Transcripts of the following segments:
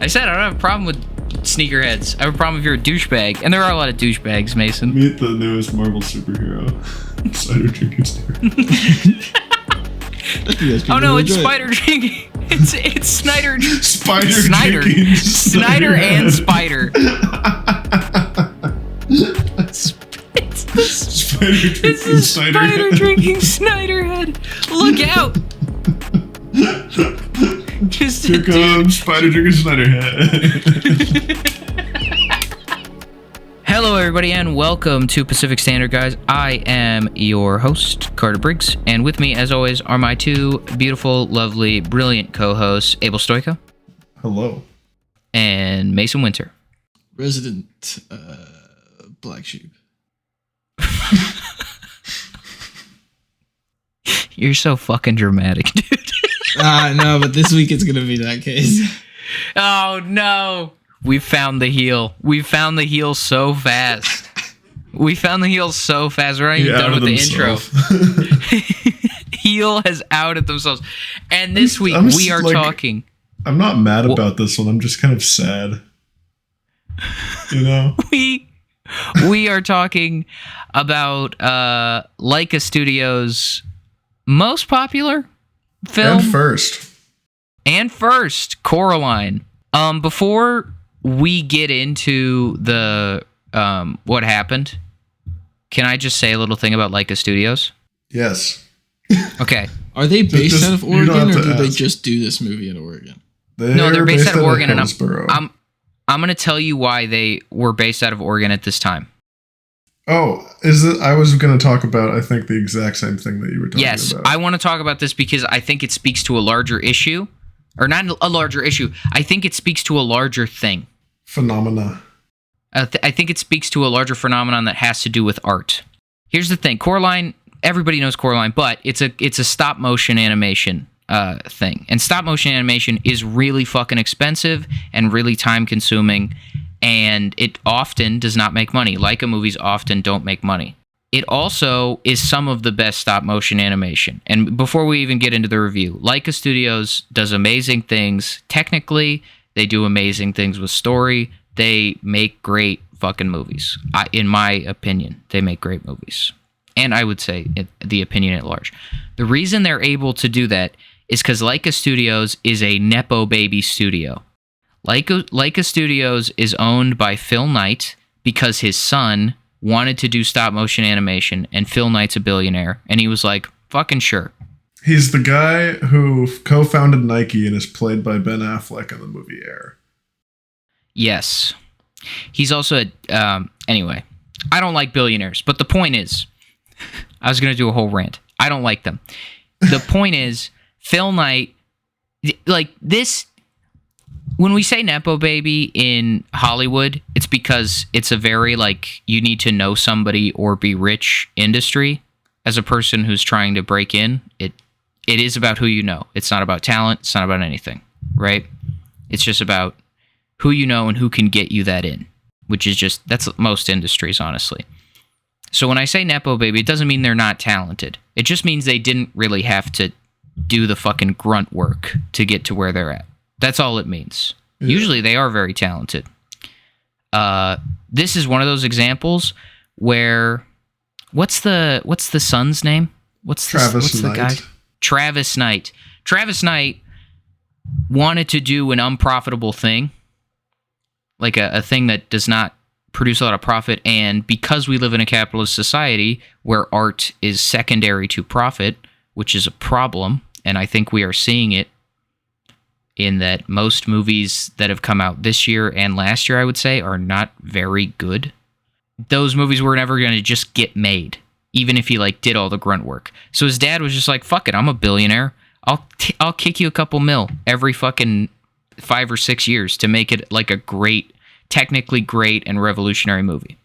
I said I don't have a problem with sneakerheads. I have a problem if you're a douchebag. And there are a lot of douchebags, Mason. Meet the newest Marvel superhero. Cider drinking Snyder. Oh no, it's Spider drinking. It's Snyder. Spider Snyder. drinking Snyder and Spider. It's Spider drinking Snyderhead. Look out! Just here comes Spider drinking Snyderhead. Hello, everybody, and welcome to Pacific Standard, guys. I am your host, Carter Briggs, and with me, as always, are my two beautiful, lovely, brilliant co-hosts, Abel Stoica. Hello. And Mason Winter. Resident black sheep. You're so fucking dramatic, dude. No, but this week it's gonna be that case. Oh no. We found the heel. We found the heel so fast. We're not even done with the intro. Heel has outed themselves. And this week we are talking. I'm not mad about this one. I'm just kind of sad. You know? We are talking about Laika Studios' most popular film. And first, Coraline. Before we get into the what happened, can I just say a little thing about Laika Studios? Yes. Okay. Are they based out of Oregon, or do they just do this movie in Oregon? No, they're based out of Oregon, and I'm going to tell you why they were based out of Oregon at this time. Oh, is it? I was going to talk about, I think, the exact same thing that you were talking about. Yes, I want to talk about this because I think it speaks to a larger issue. Or not a larger issue. I think it speaks to a larger thing. Phenomena. I think it speaks to a larger phenomenon that has to do with art. Here's the thing. Coraline, everybody knows Coraline, but it's a stop motion animation thing. And stop motion animation is really fucking expensive and really time consuming. And it often does not make money. Laika movies often don't make money. It also is some of the best stop-motion animation. And before we even get into the review, Laika Studios does amazing things. Technically, they do amazing things with story. They make great fucking movies. In my opinion, they make great movies. And I would say the opinion at large. The reason they're able to do that is because Laika Studios is a Nepo baby studio. Laika Studios is owned by Phil Knight because his son wanted to do stop motion animation, and Phil Knight's a billionaire, and he was like, fucking sure. He's the guy who co-founded Nike and is played by Ben Affleck in the movie Air. Yes. He's also anyway, I don't like billionaires, but the point is, I was going to do a whole rant. I don't like them. The point is, Phil Knight, like this, when we say Nepo baby in Hollywood, it's because it's a very, like, you need to know somebody or be rich industry. As a person who's trying to break in, it is about who you know. It's not about talent. It's not about anything, right? It's just about who you know and who can get you that in, which is just, that's most industries, honestly. So when I say Nepo baby, it doesn't mean they're not talented. It just means they didn't really have to do the fucking grunt work to get to where they're at. That's all it means. Yeah. Usually they are very talented. This is one of those examples where what's the son's name? What's the guy? Travis Knight. Travis Knight wanted to do an unprofitable thing, like a thing that does not produce a lot of profit, and because we live in a capitalist society where art is secondary to profit, which is a problem, and I think we are seeing it in that most movies that have come out this year and last year, I would say, are not very good. Those movies were never going to just get made, even if he like did all the grunt work. So his dad was just like, fuck it, I'm a billionaire. I'll kick you a couple mil every fucking 5 or 6 years to make it like a great, technically great and revolutionary movie.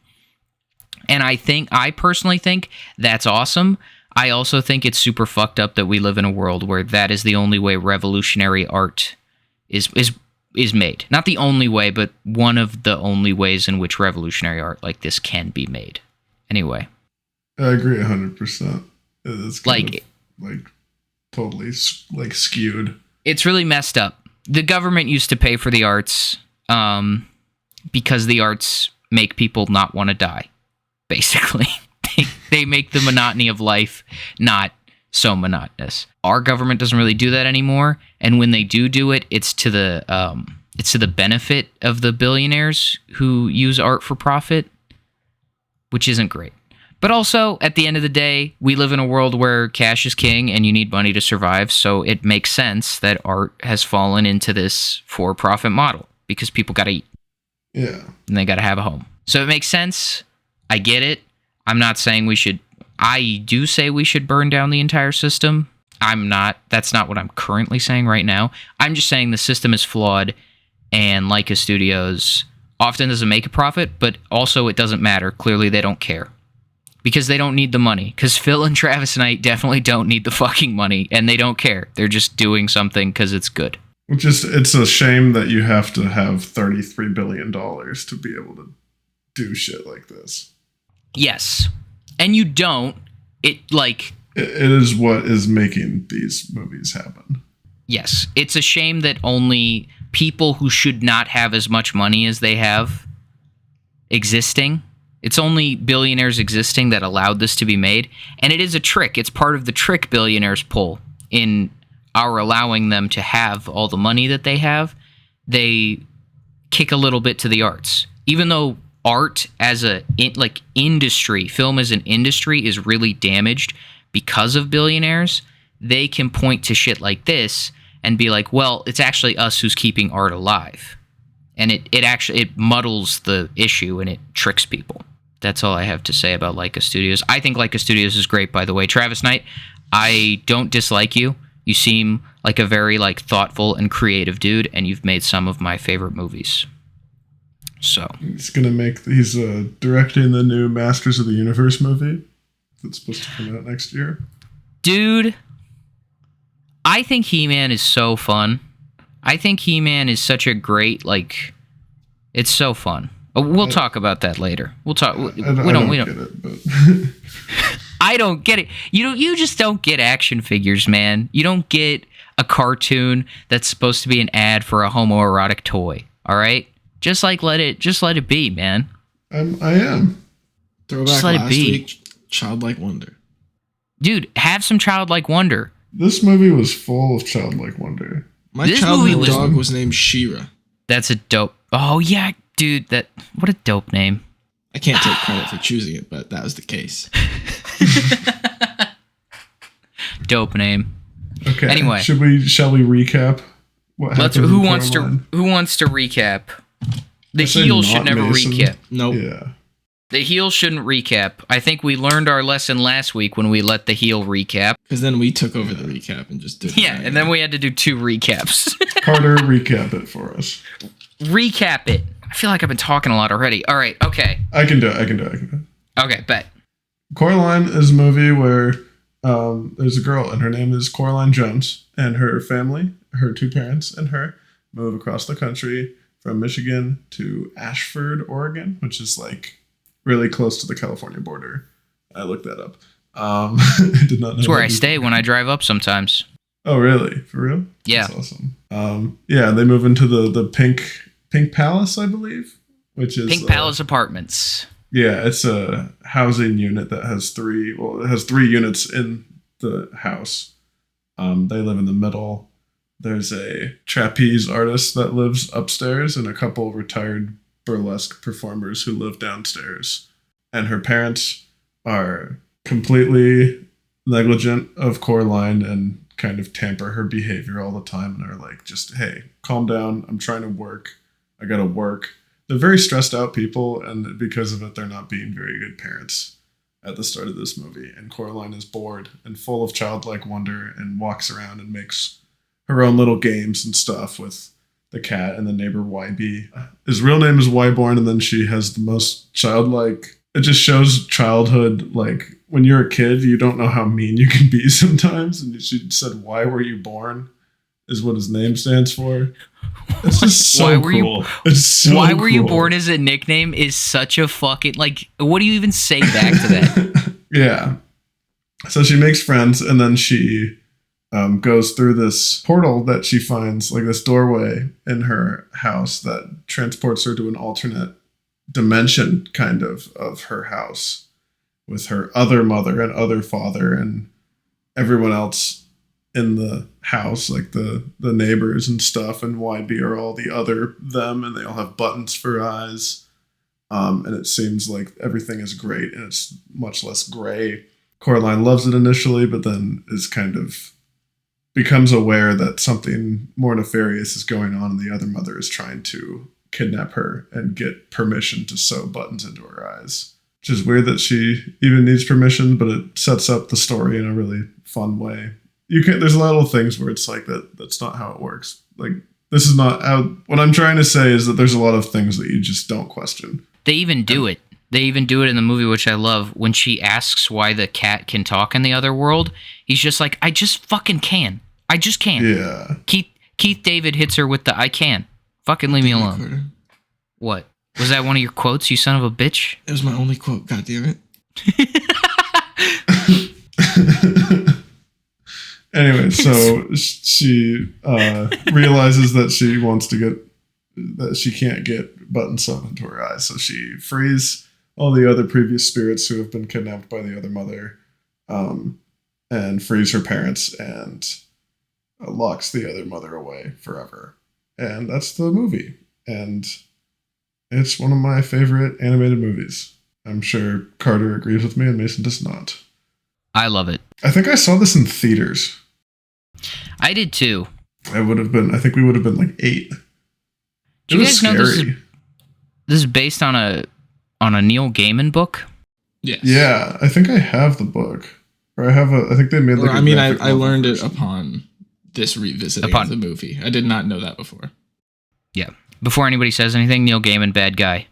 And I personally think that's awesome. I also think it's super fucked up that we live in a world where that is the only way revolutionary art is made. Not the only way, but one of the only ways in which revolutionary art like this can be made. Anyway. I agree 100%. It's kind of, totally like skewed. It's really messed up. the government used to pay for the arts because the arts make people not want to die, basically. They make the monotony of life not so monotonous. Our government doesn't really do that anymore, and when they do it, it's to the benefit of the billionaires who use art for profit, which isn't great. But also, at the end of the day, we live in a world where cash is king and you need money to survive, so it makes sense that art has fallen into this for-profit model because people got to eat. Yeah. And they got to have a home. So it makes sense. I get it. I'm not saying we should... I do say we should burn down the entire system. That's not what I'm currently saying right now. I'm just saying the system is flawed, and Laika Studios often doesn't make a profit, but also it doesn't matter. Clearly, they don't care. Because they don't need the money. Because Phil and Travis Knight definitely don't need the fucking money, and they don't care. They're just doing something because it's good. It's a shame that you have to have $33 billion to be able to do shit like this. Yes. And you don't. It is what is making these movies happen. Yes. It's a shame that only people who should not have as much money as they have existing. It's only billionaires existing that allowed this to be made. And it is a trick. It's part of the trick billionaires pull in our allowing them to have all the money that they have. They kick a little bit to the arts. Even though art as industry, film as an industry is really damaged because of billionaires, they can point to shit like this and be like, well, it's actually us who's keeping art alive. And it muddles the issue and it tricks people. That's all I have to say about Laika Studios. I think Laika Studios is great, by the way. Travis Knight, I don't dislike you. You seem like a very thoughtful and creative dude, and you've made some of my favorite movies. So he's directing the new Masters of the Universe movie that's supposed to come out next year. Dude, I think He-Man is so fun. I think He-Man is such a great it's so fun. We'll talk about that later. We'll talk. We don't get it, but I don't get it. You just don't get action figures, man. You don't get a cartoon that's supposed to be an ad for a homoerotic toy. All right, just let it be, man. I am. Throwback just let it be. Week, childlike wonder. Dude, have some childlike wonder. This movie was full of childlike wonder. My childhood dog was named She-Ra. That's a dope. Oh yeah. Dude, what a dope name. I can't take credit for choosing it, but that was the case. Dope name. Okay. Anyway, shall we recap what happened? Who wants to recap? The heel should never recap. Nope. Yeah. The heel shouldn't recap. I think we learned our lesson last week when we let the heel recap. Because then we took over the recap and just did it. Yeah, and then we had to do 2 recaps. Carter, recap it for us. Recap it. I feel like I've been talking a lot already. All right, okay. I can do it. Okay, bet. Coraline is a movie where there's a girl, and her name is Coraline Jones, and her family, her 2 parents and her, move across the country from Michigan to Ashford, Oregon, which is really close to the California border. I looked that up. I did not know. It's where I stay when I drive up sometimes. Oh, really? For real? Yeah. That's awesome. Yeah, they move into the Pink Palace, I believe, which is Pink Palace Apartments. Yeah, it's a housing unit that has 3 units in the house. They live in the middle. There's a trapeze artist that lives upstairs and a couple retired burlesque performers who live downstairs. And her parents are completely negligent of Coraline and kind of tamper her behavior all the time and are just, hey, calm down. I'm trying to work. I gotta work. They're very stressed out people, and because of it, they're not being very good parents at the start of this movie. And Coraline is bored and full of childlike wonder and walks around and makes her own little games and stuff with the cat and the neighbor YB. His real name is Wyborn, and then she has the most childlike... It just shows childhood, when you're a kid, you don't know how mean you can be sometimes. And she said, "Why were you born?" is what his name stands for. It's just so cool. Why were you born as a nickname is such a fucking... what do you even say back to that? Yeah. So she makes friends, and then she goes through this portal that she finds, like this doorway in her house that transports her to an alternate dimension kind of her house with her other mother and other father and everyone else in the house, like the neighbors and stuff, and YB are all the other them, and they all have buttons for eyes. And it seems like everything is great and it's much less gray. Coraline loves it initially, but then is kind of becomes aware that something more nefarious is going on, and the other mother is trying to kidnap her and get permission to sew buttons into her eyes. Which is weird that she even needs permission, but it sets up the story in a really fun way. There's a lot of things where it's like that's not how it works. Like, this is not how, what I'm trying to say is that there's a lot of things that you just don't question. They even do it. They even do it in the movie, which I love. When she asks why the cat can talk in the other world, he's just like, I just fucking can. I just can. Yeah. Keith David hits her with the I can. Fucking leave me alone. What? Was that one of your quotes, you son of a bitch? It was my only quote, God damn it. Anyway, so she realizes that she can't get buttons sewn into her eyes. So she frees all the other previous spirits who have been kidnapped by the other mother, and frees her parents and locks the other mother away forever. And that's the movie. And it's one of my favorite animated movies. I'm sure Carter agrees with me and Mason does not. I love it. I think I saw this in theaters. I did too. I think we would have been like 8. Do you guys know this is based on a Neil Gaiman book? Yes. Yeah, I think I have the book. Or I think they made like I learned it upon this revisiting of the movie. I did not know that before. Yeah. Before anybody says anything, Neil Gaiman, bad guy.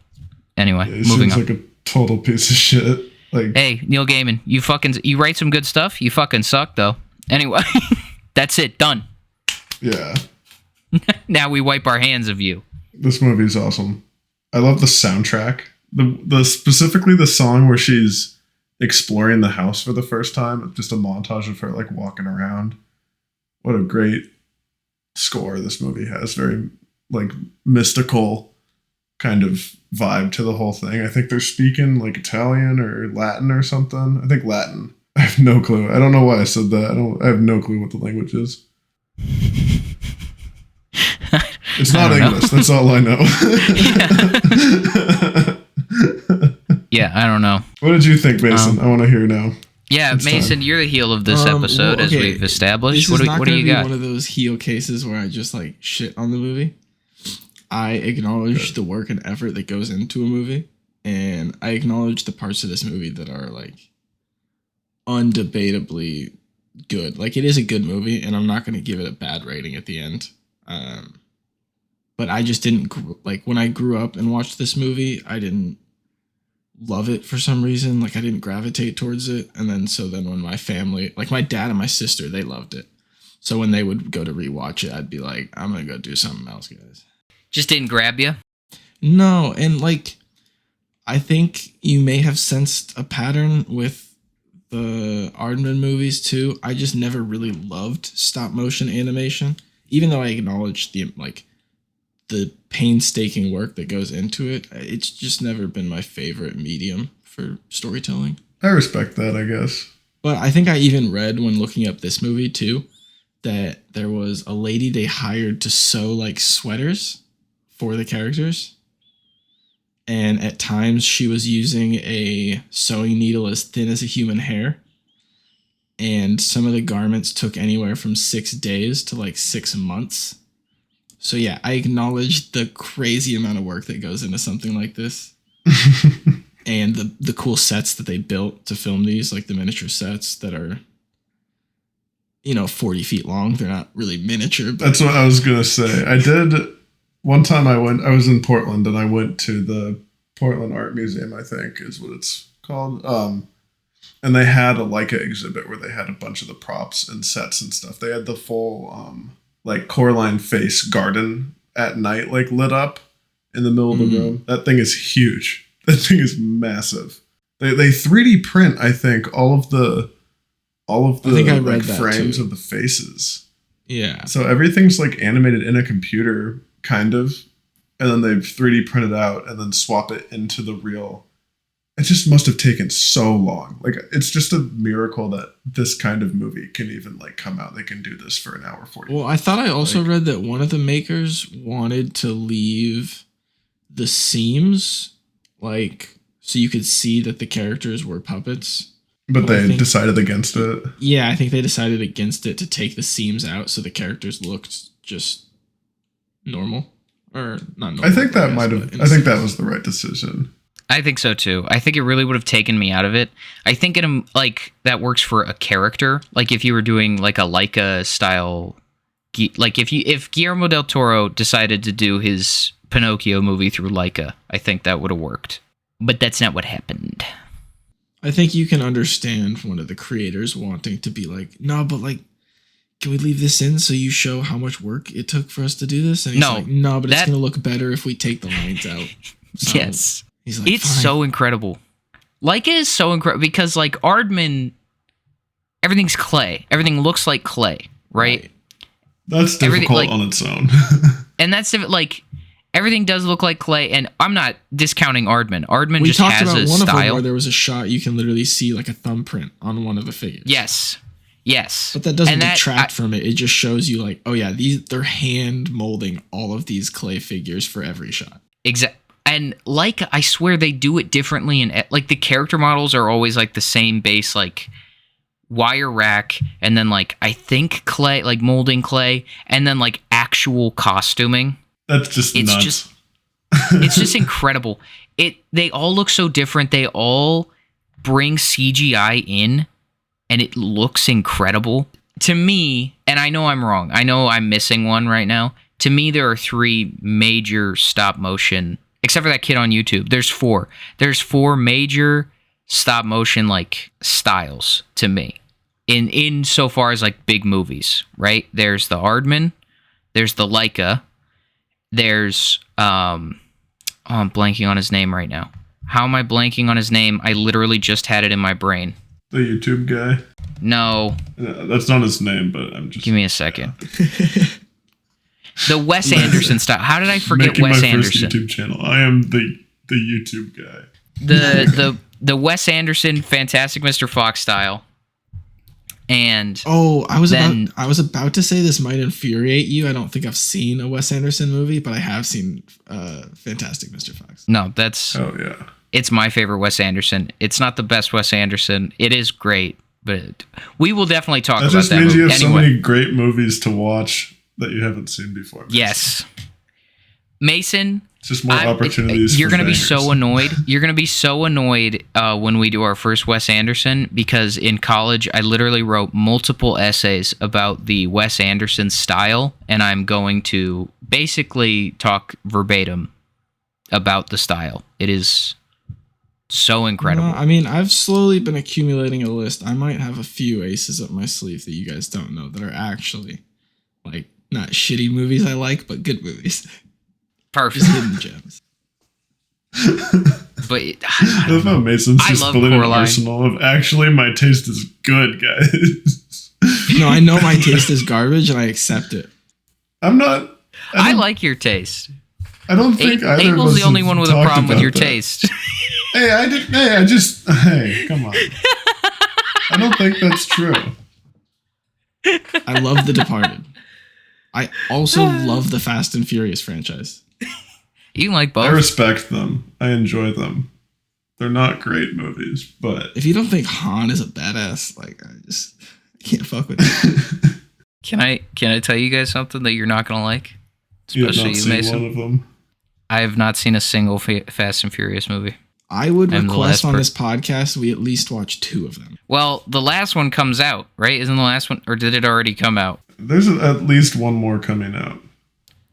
Anyway, yeah, moving on. Seems like a total piece of shit. Like, hey, Neil Gaiman, you write some good stuff. You fucking suck, though. Anyway, that's it. Done. Yeah. Now we wipe our hands of you. This movie is awesome. I love the soundtrack. The specifically the song where she's exploring the house for the first time. Just a montage of her like walking around. What a great score this movie has. Very like mystical kind of vibe to the whole thing. I think they're speaking like Italian or Latin or something. I think Latin. I have no clue. I don't know why I said that. I have no clue what the language is. It's not English. That's all I know. Yeah, I don't know. What did you think, Mason? I want to hear now. Yeah, it's Mason, time. You're the heel of this episode, as we've established. What do you got? One of those heel cases where I just like shit on the movie. I acknowledge the work and effort that goes into a movie, and I acknowledge the parts of this movie that are like undebatably good. Like, it is a good movie, and I'm not going to give it a bad rating at the end. But I just didn't like when I grew up and watched this movie. I didn't love it for some reason. Like, I didn't gravitate towards it. And then when my family, like my dad and my sister, they loved it. So when they would go to rewatch it, I'd be like, I'm going to go do something else, guys. Just didn't grab you? No. And like, I think you may have sensed a pattern with the Aardman movies too. I just never really loved stop motion animation, even though I acknowledge the painstaking work that goes into it. It's just never been my favorite medium for storytelling. I respect that, I guess. But I think I even read when looking up this movie too, that there was a lady they hired to sew like sweaters for the characters. And at times she was using a sewing needle as thin as a human hair. And some of the garments took anywhere from 6 days to like 6 months. So yeah, I acknowledge the crazy amount of work that goes into something like this. And the cool sets that they built to film these, like the miniature sets that are, 40 feet long. They're not really miniature. But that's what I was going to say. One time I was in Portland and I went to the Portland Art Museum, I think is what it's called. And they had a Laika exhibit where they had a bunch of the props and sets and stuff. They had the full, like Coraline face garden at night, like lit up in the middle of the room. That thing is huge. That thing is massive. They 3D print, I think, all all of the I think I read that frames too. of the faces. Yeah. So everything's like animated in a computer, kind of, and then they've 3D printed out and then swap it into the real. It just must have taken so long. Like, it's just a miracle that this kind of movie can even like come out. They can do this for an hour 40. Well, I thought I also read that one of the makers wanted to leave the seams like so you could see that the characters were puppets. But they decided against it. Yeah, I think they decided against it to take the seams out so the characters looked just normal. Or not normal. I think that I think that was the right decision. I think so too. I think it really would have taken me out of it. I think like that works for a character. Like if you were doing like a Laika style, like if Guillermo del Toro decided to do his Pinocchio movie through Laika, I think that would have worked. But that's not what happened. I think you can understand one of the creators wanting to be like, no, but like, can we leave this in so you show how much work it took for us to do this? And he's like, no, but it's going to look better if we take the lines out. So, yes. He's like, it's so incredible. Laika is so incredible because like Aardman, everything's clay. Everything looks like clay, right? That's difficult on its own. And that's like everything does look like clay. And I'm not discounting Aardman. Aardman just has a style. We talked about one of them where there was a shot you can literally see like a thumbprint on one of the figures. Yes. But that doesn't detract from it. It just shows you like, oh yeah, they're hand molding all of these clay figures for every shot. Exactly. And like, I swear they do it differently. And like the character models are always like the same base, like wire rack. And then like, I think clay, like molding clay. And then like actual costuming. That's just nuts. It's just incredible. They all look so different. They all bring CGI in. And it looks incredible. To me, and I know I'm wrong. I know I'm missing one right now. To me, there are 3 major stop motion, except for that kid on YouTube. There's 4. There's 4 major stop motion like styles to me. In so far as like big movies, right? There's the Aardman, there's the Laika, there's I'm blanking on his name right now. How am I blanking on his name? I literally just had it in my brain. The YouTube guy? No. That's not his name, but I'm just... Give me a second. The Wes Anderson style. How did I forget Wes Anderson? First YouTube channel. I am the YouTube guy. The Wes Anderson Fantastic Mr. Fox style. And I was about to say this might infuriate you. I don't think I've seen a Wes Anderson movie, but I have seen Fantastic Mr. Fox. No, that's... Oh, yeah. It's my favorite Wes Anderson. It's not the best Wes Anderson. It is great, but we will definitely talk about that movie. That just means you have so many great movies to watch that you haven't seen before. Mason. Yes. Mason... It's just more opportunities. You're going to be so annoyed. You're going to be so annoyed when we do our first Wes Anderson, because in college, I literally wrote multiple essays about the Wes Anderson style, and I'm going to basically talk verbatim about the style. It is... so incredible. I mean, I've slowly been accumulating a list. I might have a few aces up my sleeve that you guys don't know that are actually like not shitty movies I like, but good movies. Perfect. Just hidden gems. But I love how Mason's just building an arsenal of actually my taste is good, guys. No, I know my taste is garbage and I accept it. I like your taste. I don't think either Abel's of us the only one with a problem with your taste. Hey, come on. I don't think that's true. I love The Departed. I also love the Fast and Furious franchise. You like both? I respect them. I enjoy them. They're not great movies, but... If you don't think Han is a badass, like, I can't fuck with it. Can I tell you guys something that you're not going to like? Especially you, Mason. One of them. I have not seen a single Fast and Furious movie. I would request on this podcast we at least watch 2 of them. Well, the last one comes out, right? Isn't the last one, or did it already come out? There's at least one more coming out.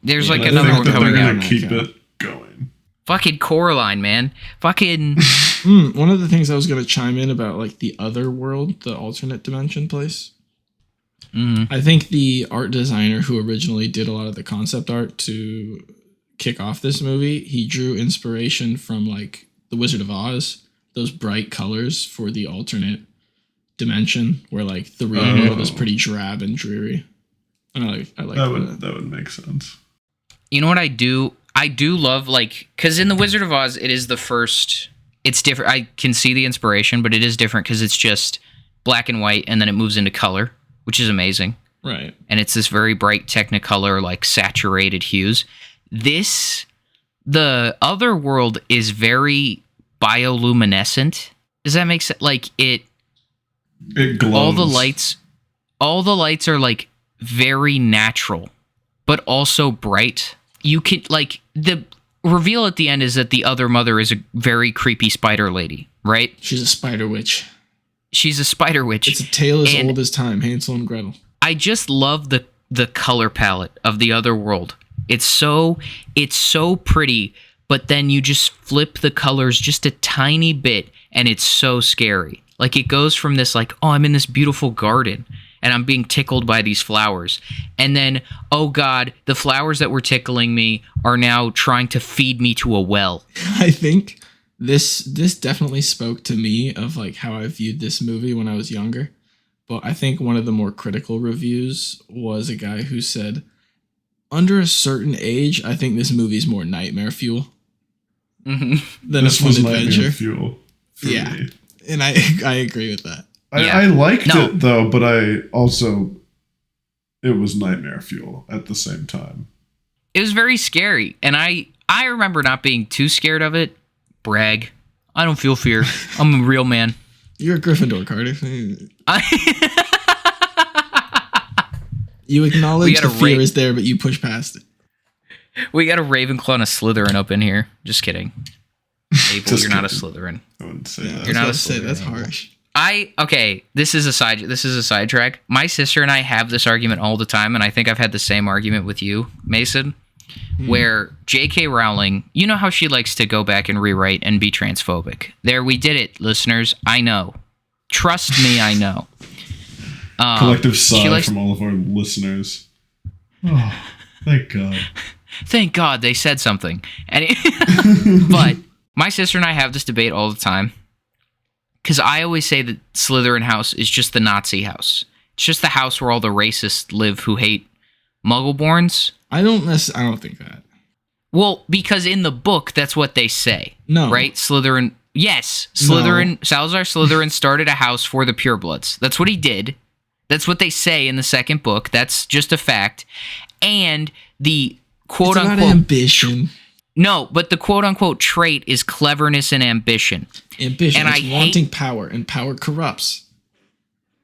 There's like another one coming out. They're going to keep it going. Fucking Coraline, man. Fucking... One of the things I was going to chime in about, like, the other world, the alternate dimension place. Mm-hmm. I think the art designer who originally did a lot of the concept art to kick off this movie, he drew inspiration from, like, The Wizard of Oz, those bright colors for the alternate dimension where like the real world is pretty drab and dreary. And I like that would make sense. You know what I do? I do love, like, because in The Wizard of Oz, it is the first. It's different. I can see the inspiration, but it is different because it's just black and white, and then it moves into color, which is amazing. Right. And it's this very bright Technicolor, like saturated hues. The other world is very bioluminescent. Does that make sense? Like it glows. All the lights are like very natural, but also bright. You can, like, the reveal at the end is that the other mother is a very creepy spider lady, right? She's a spider witch. She's a spider witch. It's a tale as old as time, Hansel and Gretel. I just love the color palette of the other world. It's so pretty, but then you just flip the colors just a tiny bit and it's so scary. Like it goes from this like, oh, I'm in this beautiful garden and I'm being tickled by these flowers. And then, oh God, the flowers that were tickling me are now trying to feed me to a well. I think this definitely spoke to me of like how I viewed this movie when I was younger. But I think one of the more critical reviews was a guy who said, under a certain age, I think this movie's more nightmare fuel than a fun adventure. Fuel for me. And I agree with that. I liked it though, but it was nightmare fuel at the same time. It was very scary, and I remember not being too scared of it. Brag. I don't feel fear. I'm a real man. You're a Gryffindor, Carter. You acknowledge the fear is there, but you push past it. We got a Ravenclaw and a Slytherin up in here. Just kidding. Abel, you're not a Slytherin. I wouldn't say that. You're not a Slytherin. That's harsh. This is a sidetrack. My sister and I have this argument all the time, and I think I've had the same argument with you, Mason, where J.K. Rowling, you know how she likes to go back and rewrite and be transphobic. There, we did it, listeners. I know. Trust me, I know. Collective sigh from all of our listeners. Oh, thank God. Thank God they said something. But my sister and I have this debate all the time. Because I always say that Slytherin house is just the Nazi house. It's just the house where all the racists live who hate Muggleborns. I don't think that. Well, because in the book, that's what they say. No. Right? Slytherin. Yes. Slytherin. No. Salazar Slytherin started a house for the purebloods. That's what he did. That's what they say in the second book. That's just a fact. And the quote-unquote... It's about ambition. No, but the quote-unquote trait is cleverness and ambition. Ambition. And it's wanting power, and power corrupts.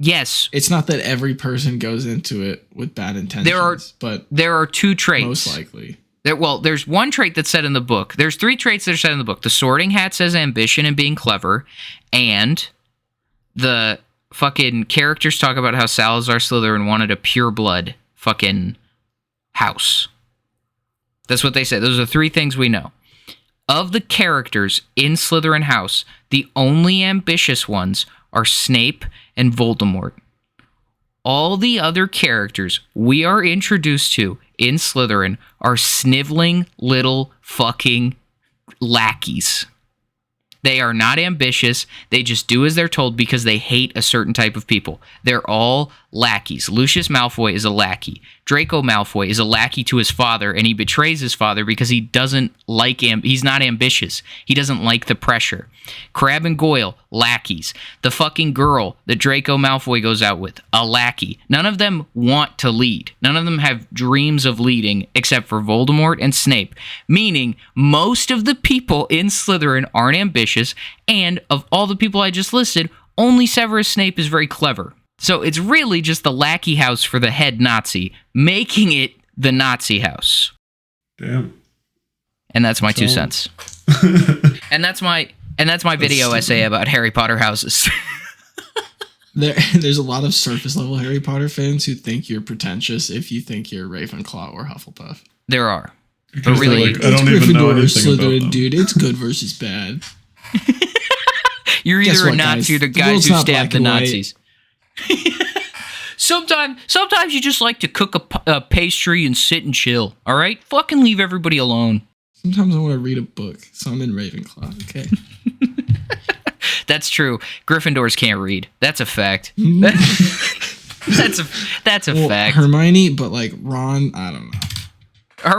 Yes. It's not that every person goes into it with bad intentions, but there are two traits. Most likely. There's one trait that's said in the book. There's three traits that are said in the book. The Sorting Hat says ambition and being clever, and the fucking characters talk about how Salazar Slytherin wanted a pureblood fucking house. That's what they say. Those are three things we know. Of the characters in Slytherin house, the only ambitious ones are Snape and Voldemort. All the other characters we are introduced to in Slytherin are sniveling little fucking lackeys. They are not ambitious. They just do as they're told because they hate a certain type of people. They're all lackeys. Lucius Malfoy is a lackey. Draco Malfoy is a lackey to his father, and he betrays his father because he doesn't like him. He's not ambitious. He doesn't like the pressure. Crabbe and Goyle, lackeys. The fucking girl that Draco Malfoy goes out with, a lackey. None of them want to lead. None of them have dreams of leading except for Voldemort and Snape. Meaning, most of the people in Slytherin aren't ambitious, and of all the people I just listed, only Severus Snape is very clever. So it's really just the lackey house for the head Nazi, making it the Nazi house. Damn. And that's my 2 cents. and that's my video essay about Harry Potter houses. There's a lot of surface level Harry Potter fans who think you're pretentious if you think you're Ravenclaw or Hufflepuff. There are. Because but really, like, I don't even know anything about them. Dude, it's good versus bad. You're either a Nazi or the guys who stabbed the Nazis. Sometimes you just like to cook a pastry and sit and chill. All right, fucking leave everybody alone. Sometimes I want to read a book, so I'm in Ravenclaw. Okay. That's true. Gryffindors can't read. That's a fact. That's a fact. Hermione, but like Ron, I don't know.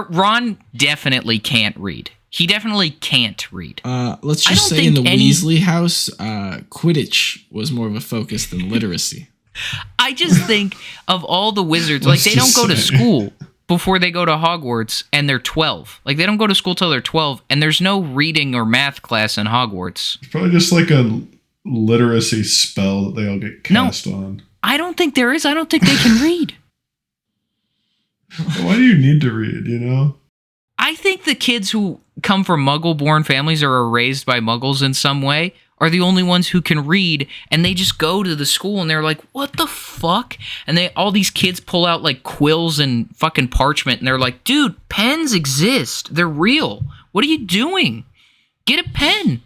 Ron definitely can't read. He definitely can't read. Let's just say in the Weasley house, Quidditch was more of a focus than literacy. I just think of all the wizards, like they don't go to school before they go to Hogwarts, and they're 12. Like they don't go to school till they're 12, and there's no reading or math class in Hogwarts. It's probably just like a literacy spell that they all get cast on. I don't think there is. I don't think they can read. Why do you need to read, you know? I think the kids who come from Muggle-born families or are raised by Muggles in some way are the only ones who can read, and they just go to the school and they're like, what the fuck? And all these kids pull out like quills and fucking parchment, and they're like, dude, pens exist. They're real. What are you doing? Get a pen.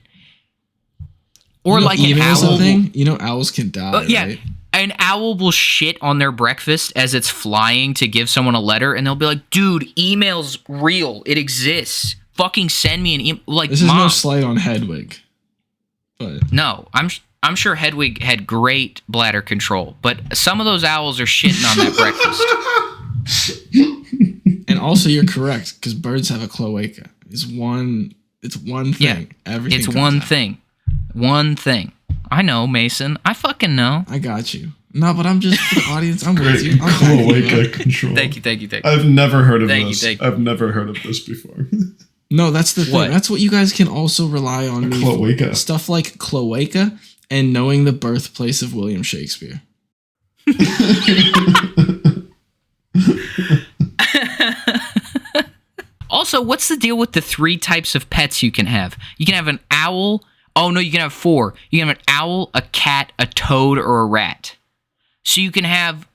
Or like an owl. Thing? You know owls can die, yeah. Right? An owl will shit on their breakfast as it's flying to give someone a letter, and they'll be like, dude, email's real. It exists. Fucking send me an email. Like, this is no slight on Hedwig. But no, I'm sure Hedwig had great bladder control, but some of those owls are shitting on that breakfast. And also, you're correct, because birds have a cloaca. It's one thing. Yeah, everything. It's one thing. One thing. I know, Mason. I fucking know. I got you. No, but I'm just for the audience. I'm with you. Cloaca control. Thank you. I've never heard of this. I've never heard of this before. No, that's the thing. What? That's what you guys can also rely on me cloaca. For. Stuff like cloaca and knowing the birthplace of William Shakespeare. Also, what's the deal with the 3 types of pets you can have? You can have an owl. Oh, no, you can have 4. You can have an owl, a cat, a toad, or a rat. So you can have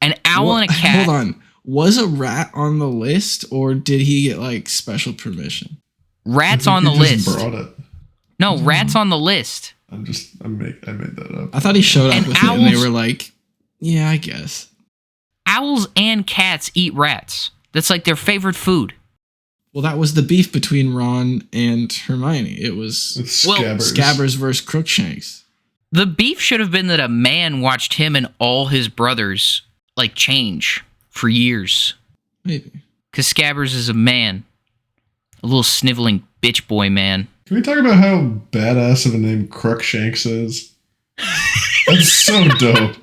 an owl and a cat. Hold on. Was a rat on the list, or did he get, like, special permission? Rat's on the list. Brought it. No, rat's on the list. I made that up. I thought he showed up and with owls, it, and they were like, yeah, I guess. Owls and cats eat rats. That's, like, their favorite food. Well, that was the beef between Ron and Hermione. It was Scabbers versus Crookshanks. The beef should have been that a man watched him and all his brothers, like, change for years. Maybe. Because Scabbers is a man. A little sniveling bitch boy man. Can we talk about how badass of a name Crookshanks is? That's so dope.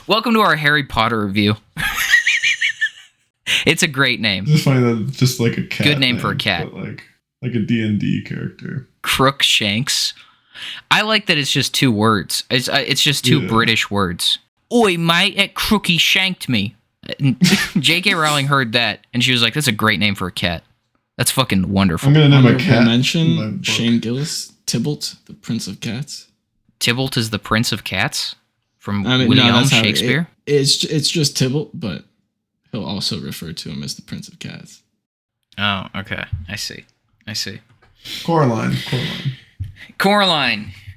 Welcome to our Harry Potter review. It's a great name. I just find that just like a cat. Good name for a cat. Like a D&D character. Crookshanks. I like that it's just 2 words. It's just 2 British words. Oi, mate, that crookie shanked me. J.K. Rowling heard that, and she was like, that's a great name for a cat. That's fucking wonderful. I'm going to name a cat. Mention Shane Gillis, Tybalt, the Prince of Cats. Tybalt is the Prince of Cats? From William Shakespeare? It's just Tybalt, but he'll also refer to him as the Prince of Cats. Oh, okay. I see. Coraline.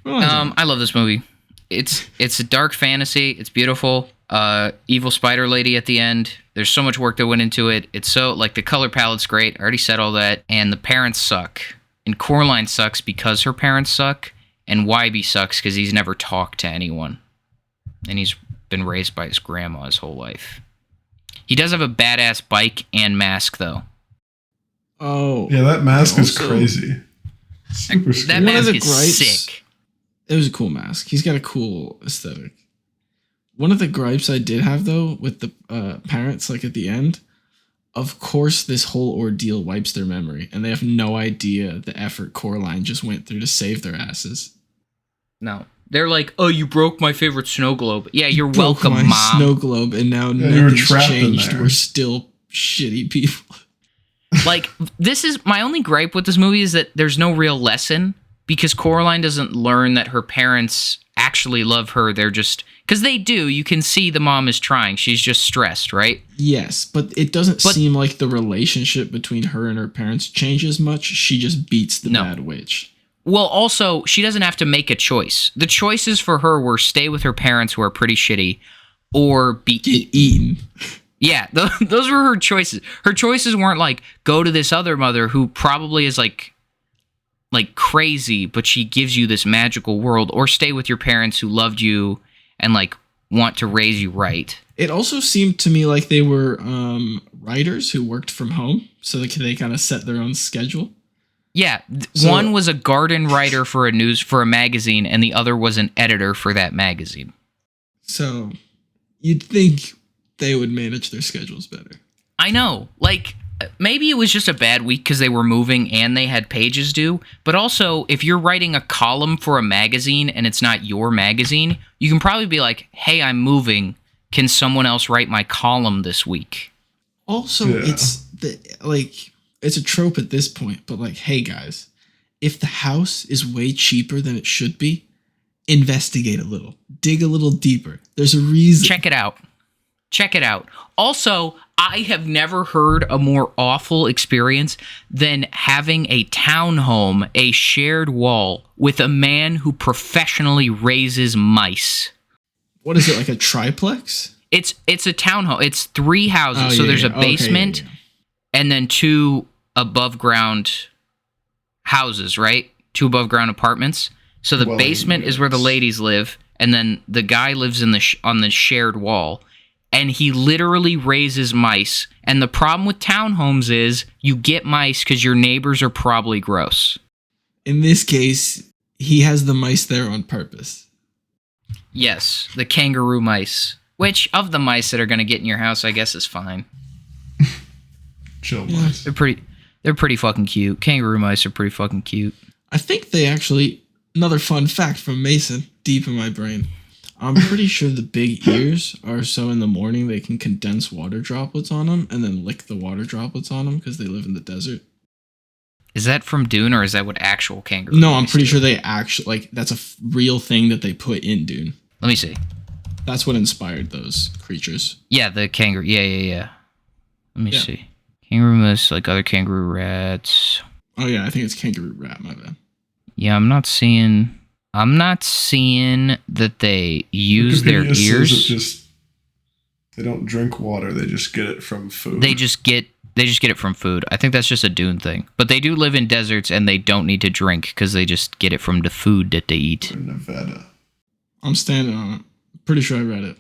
I love this movie. It's a dark fantasy. It's beautiful. Evil spider lady at the end. There's so much work that went into it. It's so, like, the color palette's great. I already said all that. And the parents suck. And Coraline sucks because her parents suck. And Wybie sucks because he's never talked to anyone. And he's been raised by his grandma his whole life. He does have a badass bike and mask, though. Oh. Yeah, that mask is crazy. Super scary. That mask is sick. It was a cool mask. He's got a cool aesthetic. One of the gripes I did have, though, with the parents, like at the end, of course this whole ordeal wipes their memory, and they have no idea the effort Coraline just went through to save their asses. No. They're like, oh, you broke my favorite snow globe. Yeah, you're broke welcome, my Mom. Snow globe, and now nothing's changed. We're still shitty people. Like, this is my only gripe with this movie is that there's no real lesson because Coraline doesn't learn that her parents actually love her. They're just, because they do. You can see the mom is trying. She's just stressed, right? Yes, but it doesn't seem like the relationship between her and her parents changes much. She just beats the bad witch. Well, also, she doesn't have to make a choice. The choices for her were stay with her parents who are pretty shitty or get eaten. Yeah, those were her choices. Her choices weren't like, go to this other mother who probably is like like crazy, but she gives you this magical world, or stay with your parents who loved you and like want to raise you right. It also seemed to me like they were writers who worked from home, so they kind of set their own schedule. Yeah, one was a garden writer for a magazine, and the other was an editor for that magazine. So you'd think they would manage their schedules better. I know, like. Maybe it was just a bad week because they were moving and they had pages due. But also, if you're writing a column for a magazine and it's not your magazine, you can probably be like, hey, I'm moving. Can someone else write my column this week? Also, it's a trope at this point. But like, hey, guys, if the house is way cheaper than it should be, investigate a little. Dig a little deeper. There's a reason. Check it out. Also, I have never heard a more awful experience than having a townhome, a shared wall, with a man who professionally raises mice. What is it, like a triplex? It's a townhome. It's 3 houses. So there's a basement and then 2 above ground houses, right? 2 above ground apartments. So the basement is where the ladies live, and then the guy lives in on the shared wall. And he literally raises mice. And the problem with townhomes is you get mice because your neighbors are probably gross. In this case, he has the mice there on purpose. Yes, the kangaroo mice. Which, of the mice that are going to get in your house, I guess is fine. Chill mice. They're pretty fucking cute. Kangaroo mice are pretty fucking cute. I think they actually... Another fun fact from Mason, deep in my brain. I'm pretty sure the big ears are so in the morning they can condense water droplets on them and then lick the water droplets on them because they live in the desert. Is that from Dune, or is that what actual kangaroos No, I'm pretty sure they actually, like, that's a real thing that they put in Dune. Let me see. That's what inspired those creatures. Yeah, the kangaroo. Yeah. Let me see. Kangaroo mice, like other kangaroo rats. Oh, yeah, I think it's kangaroo rat, my bad. Yeah, I'm not seeing that they use their ears. They don't drink water. They just get it from food. They just get it from food. I think that's just a Dune thing. But they do live in deserts, and they don't need to drink because they just get it from the food that they eat. In Nevada. I'm standing on it. Pretty sure I read it.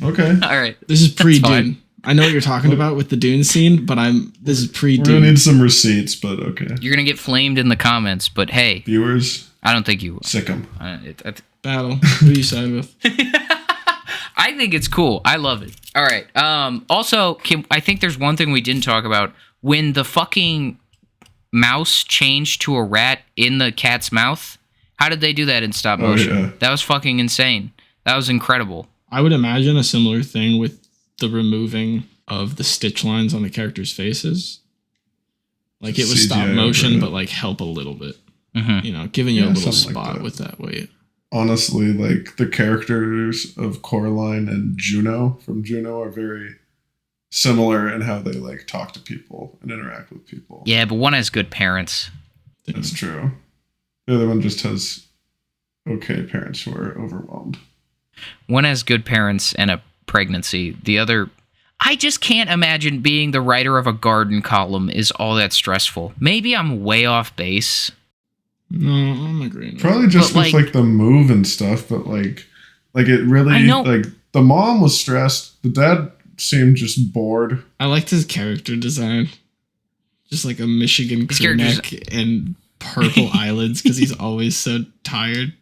Okay. All right. This is pre-Dune. I know what you're talking about with the Dune scene, but this is pre-Dune. We're gonna need some receipts, but okay. You're gonna get flamed in the comments, but hey, viewers, I don't think you will. Sick 'em. Battle. Who you side with? I think it's cool. I love it. All right. Also, I think there's one thing we didn't talk about. When the fucking mouse changed to a rat in the cat's mouth, how did they do that in stop motion? Yeah. That was fucking insane. That was incredible. I would imagine a similar thing with the removing of the stitch lines on the characters' faces. Like, it was stop motion, but like help a little bit. Mm-hmm. You know, giving you a little spot like with that weight. Honestly, like, the characters of Coraline and Juno from Juno are very similar in how they like talk to people and interact with people. Yeah, but one has good parents. That's true. The other one just has okay parents who are overwhelmed. One has good parents and a pregnancy. The other, I just can't imagine being the writer of a garden column is all that stressful. Maybe I'm way off base. No, I'm agreeing. Probably just with like the move and stuff, but like it really, like, the mom was stressed. The dad seemed just bored. I liked his character design. Just like a Michigan crew neck and purple eyelids because he's always so tired.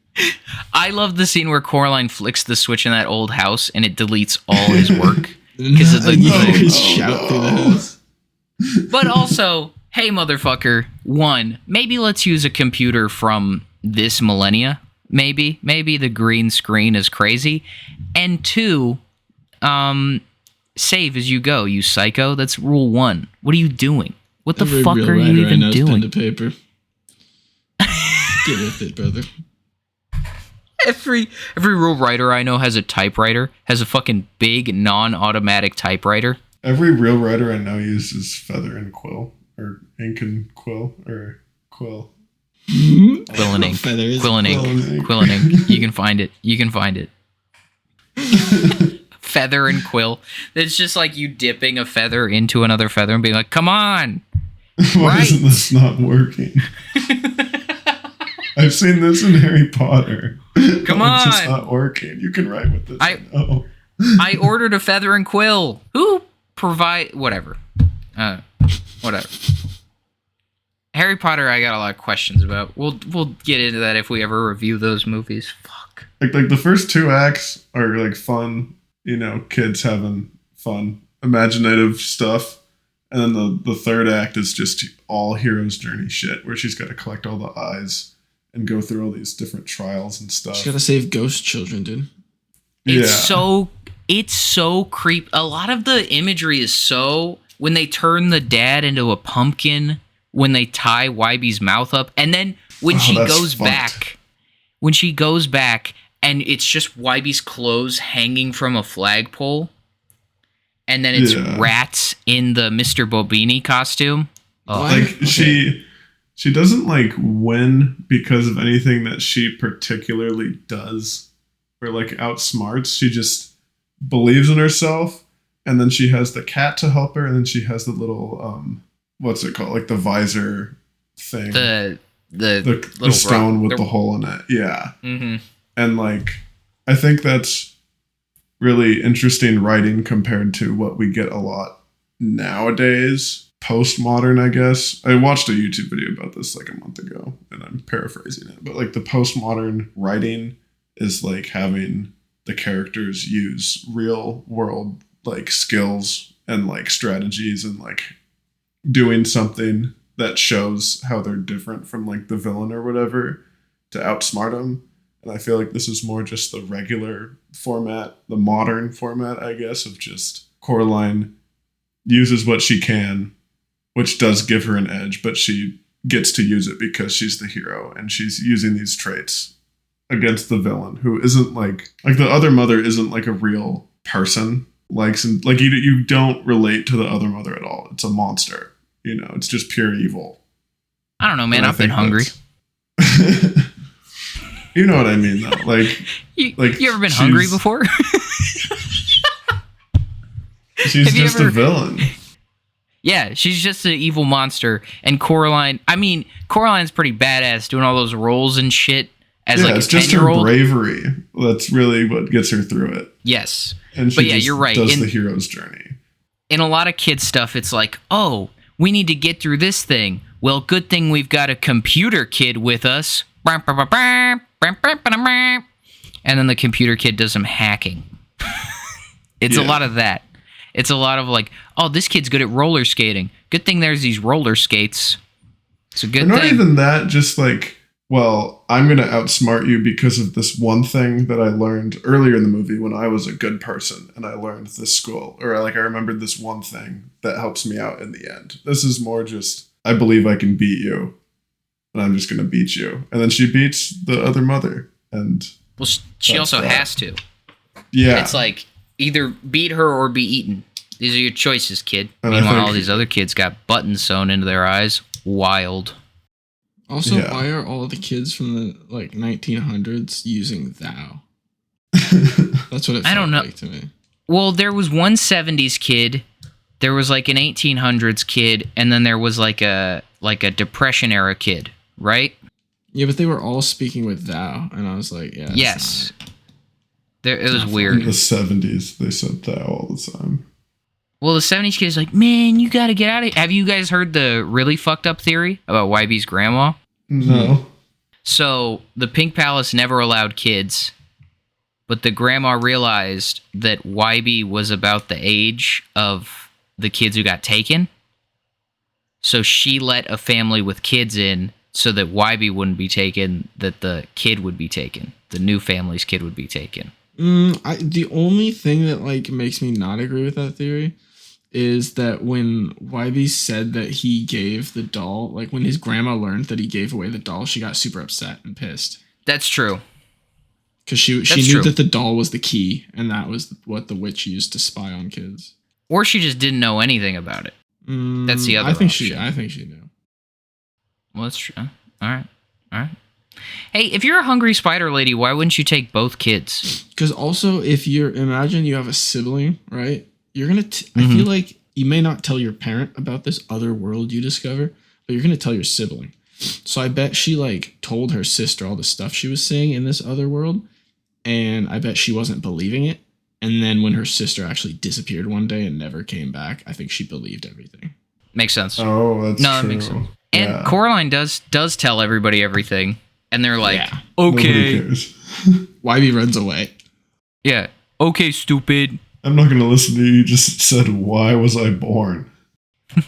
I love the scene where Coraline flicks the switch in that old house and it deletes all his work because of the shout through the house. But also, hey motherfucker, one, maybe let's use a computer from this millennia. Maybe the green screen is crazy. And 2, save as you go, you psycho. That's rule 1. What are you doing? What the fuck are you even doing? Pen to paper. Get with it, brother. Every real writer I know has a typewriter, has a fucking big non-automatic typewriter. Every real writer I know uses feather and quill, or ink and quill, or quill. Quill and ink. Quill and ink. Quill and ink. You can find it. Feather and quill. It's just like you dipping a feather into another feather and being like, come on, Why isn't this not working? I've seen this in Harry Potter. Come on. It's just not working. You can write with this. I ordered a feather and quill. Who provide... Whatever. Whatever. Harry Potter, I got a lot of questions about. We'll get into that if we ever review those movies. Fuck. Like the first 2 acts are like fun, kids having fun, imaginative stuff. And then the third act is just all hero's journey shit, where she's got to collect all the eyes and go through all these different trials and stuff. She's got to save ghost children, dude. It's so creep. A lot of the imagery is so... When they turn the dad into a pumpkin, when they tie Wybie's mouth up, and then when she goes back, and it's just Wybie's clothes hanging from a flagpole, and then it's rats in the Mr. Bobini costume. She doesn't win because of anything that she particularly does or outsmarts. She just believes in herself. And then she has the cat to help her, and then she has the little what's it called? The visor thing. The stone with the hole in it. Yeah. Mm-hmm. And I think that's really interesting writing compared to what we get a lot nowadays. Postmodern, I guess. I watched a YouTube video about this a month ago, and I'm paraphrasing it. But the postmodern writing is having the characters use real world skills and strategies and doing something that shows how they're different from the villain or whatever to outsmart them. And I feel this is more just the regular format, the modern format, I guess, of just Coraline uses what she can, which does give her an edge, but she gets to use it because she's the hero and she's using these traits against the villain, who isn't the other mother isn't a real person. You don't relate to the other mother at all. It's a monster. It's just pure evil. I don't know, man. I've been hungry. You know what I mean, though. You ever been hungry before? She's just a villain. Yeah, she's just an evil monster. And Coraline's pretty badass doing all those rolls and shit. It's just her bravery. That's really what gets her through it. Yes. And she you're right. Does the hero's journey. In a lot of kids' stuff, it's oh, we need to get through this thing. Well, good thing we've got a computer kid with us. And then the computer kid does some hacking. It's a lot of that. It's a lot of oh, this kid's good at roller skating. Good thing there's these roller skates. It's a good thing. Not even that, just well, I'm going to outsmart you because of this one thing that I learned earlier in the movie when I was a good person and I learned this school. Or I remembered this one thing that helps me out in the end. This is more just, I believe I can beat you and I'm just going to beat you. And then she beats the other mother. And well, she also has to. Yeah. It's either beat her or be eaten. These are your choices, kid. And meanwhile, all these other kids got buttons sewn into their eyes. Wild. Also, why are all the kids from the 1900s using thou? That's what it felt like to me. Well, there was one 70s kid, there was an 1800s kid, and then there was a Depression era kid, right? Yeah, but they were all speaking with thou, and I was yeah. Yes. It was weird. In the 70s, they said thou all the time. Well, the 70s kid is man, you gotta get out of here. Have you guys heard the really fucked up theory about Wybie's grandma? No. So, the Pink Palace never allowed kids, but the grandma realized that Wybie was about the age of the kids who got taken. So she let a family with kids in so that Wybie wouldn't be taken, that the kid would be taken. The new family's kid would be taken. The only thing that makes me not agree with that theory is that when Wybie said that he gave the doll, when his grandma learned that he gave away the doll, she got super upset and pissed. That's true. Because she knew that the doll was the key, and that was what the witch used to spy on kids. Or she just didn't know anything about it. That's the other option. I think she knew. Well, that's true. All right. Hey, if you're a hungry spider lady, why wouldn't you take both kids? Because also, imagine you have a sibling, right? You're gonna. I feel you may not tell your parent about this other world you discover, but you're going to tell your sibling. So I bet she like told her sister all the stuff she was seeing in this other world, and I bet she wasn't believing it. And then when her sister actually disappeared one day and never came back, I think she believed everything. Makes sense. Oh, that's true. That makes sense. And Coraline does tell everybody everything, and they're like, Yeah. okay. YB runs away. Yeah. Okay, stupid. I'm not going to listen to you. You just said, why was I born?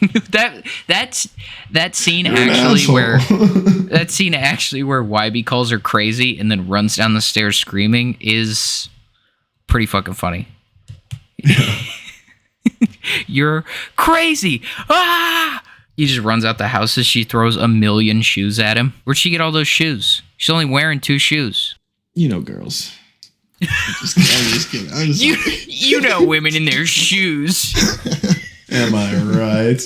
that scene actually where YB calls her crazy and then runs down the stairs screaming is pretty fucking funny. Yeah. You're crazy. Ah! He just runs out the house as she throws a million shoes at him. Where'd she get all those shoes? She's only wearing 2 shoes. You know, girls. I'm just kidding. You know women in their shoes. Am I right?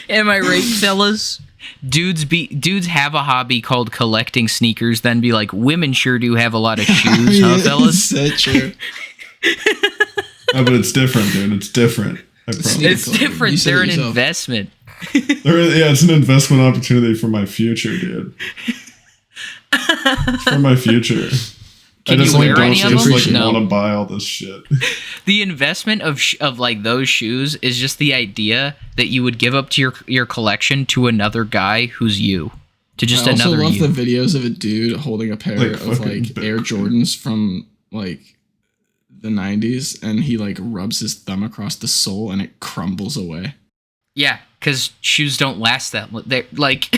Am I right, fellas? Dudes have a hobby called collecting sneakers, then be like, women sure do have a lot of shoes, huh, fellas? So true. No, but it's different, dude. It's different. I promise. It's different. They're an investment. It's an investment opportunity for my future, dude. It's for my future. Can you wear any of them? No. I want to buy all this shit. The investment of like those shoes is just the idea that you would give up to your collection to another guy who's you. To just another you. I also love the videos of a dude holding a pair of like Air Jordans from like the 90s, and he like rubs his thumb across the sole and it crumbles away. Yeah, because shoes don't last that long. They're like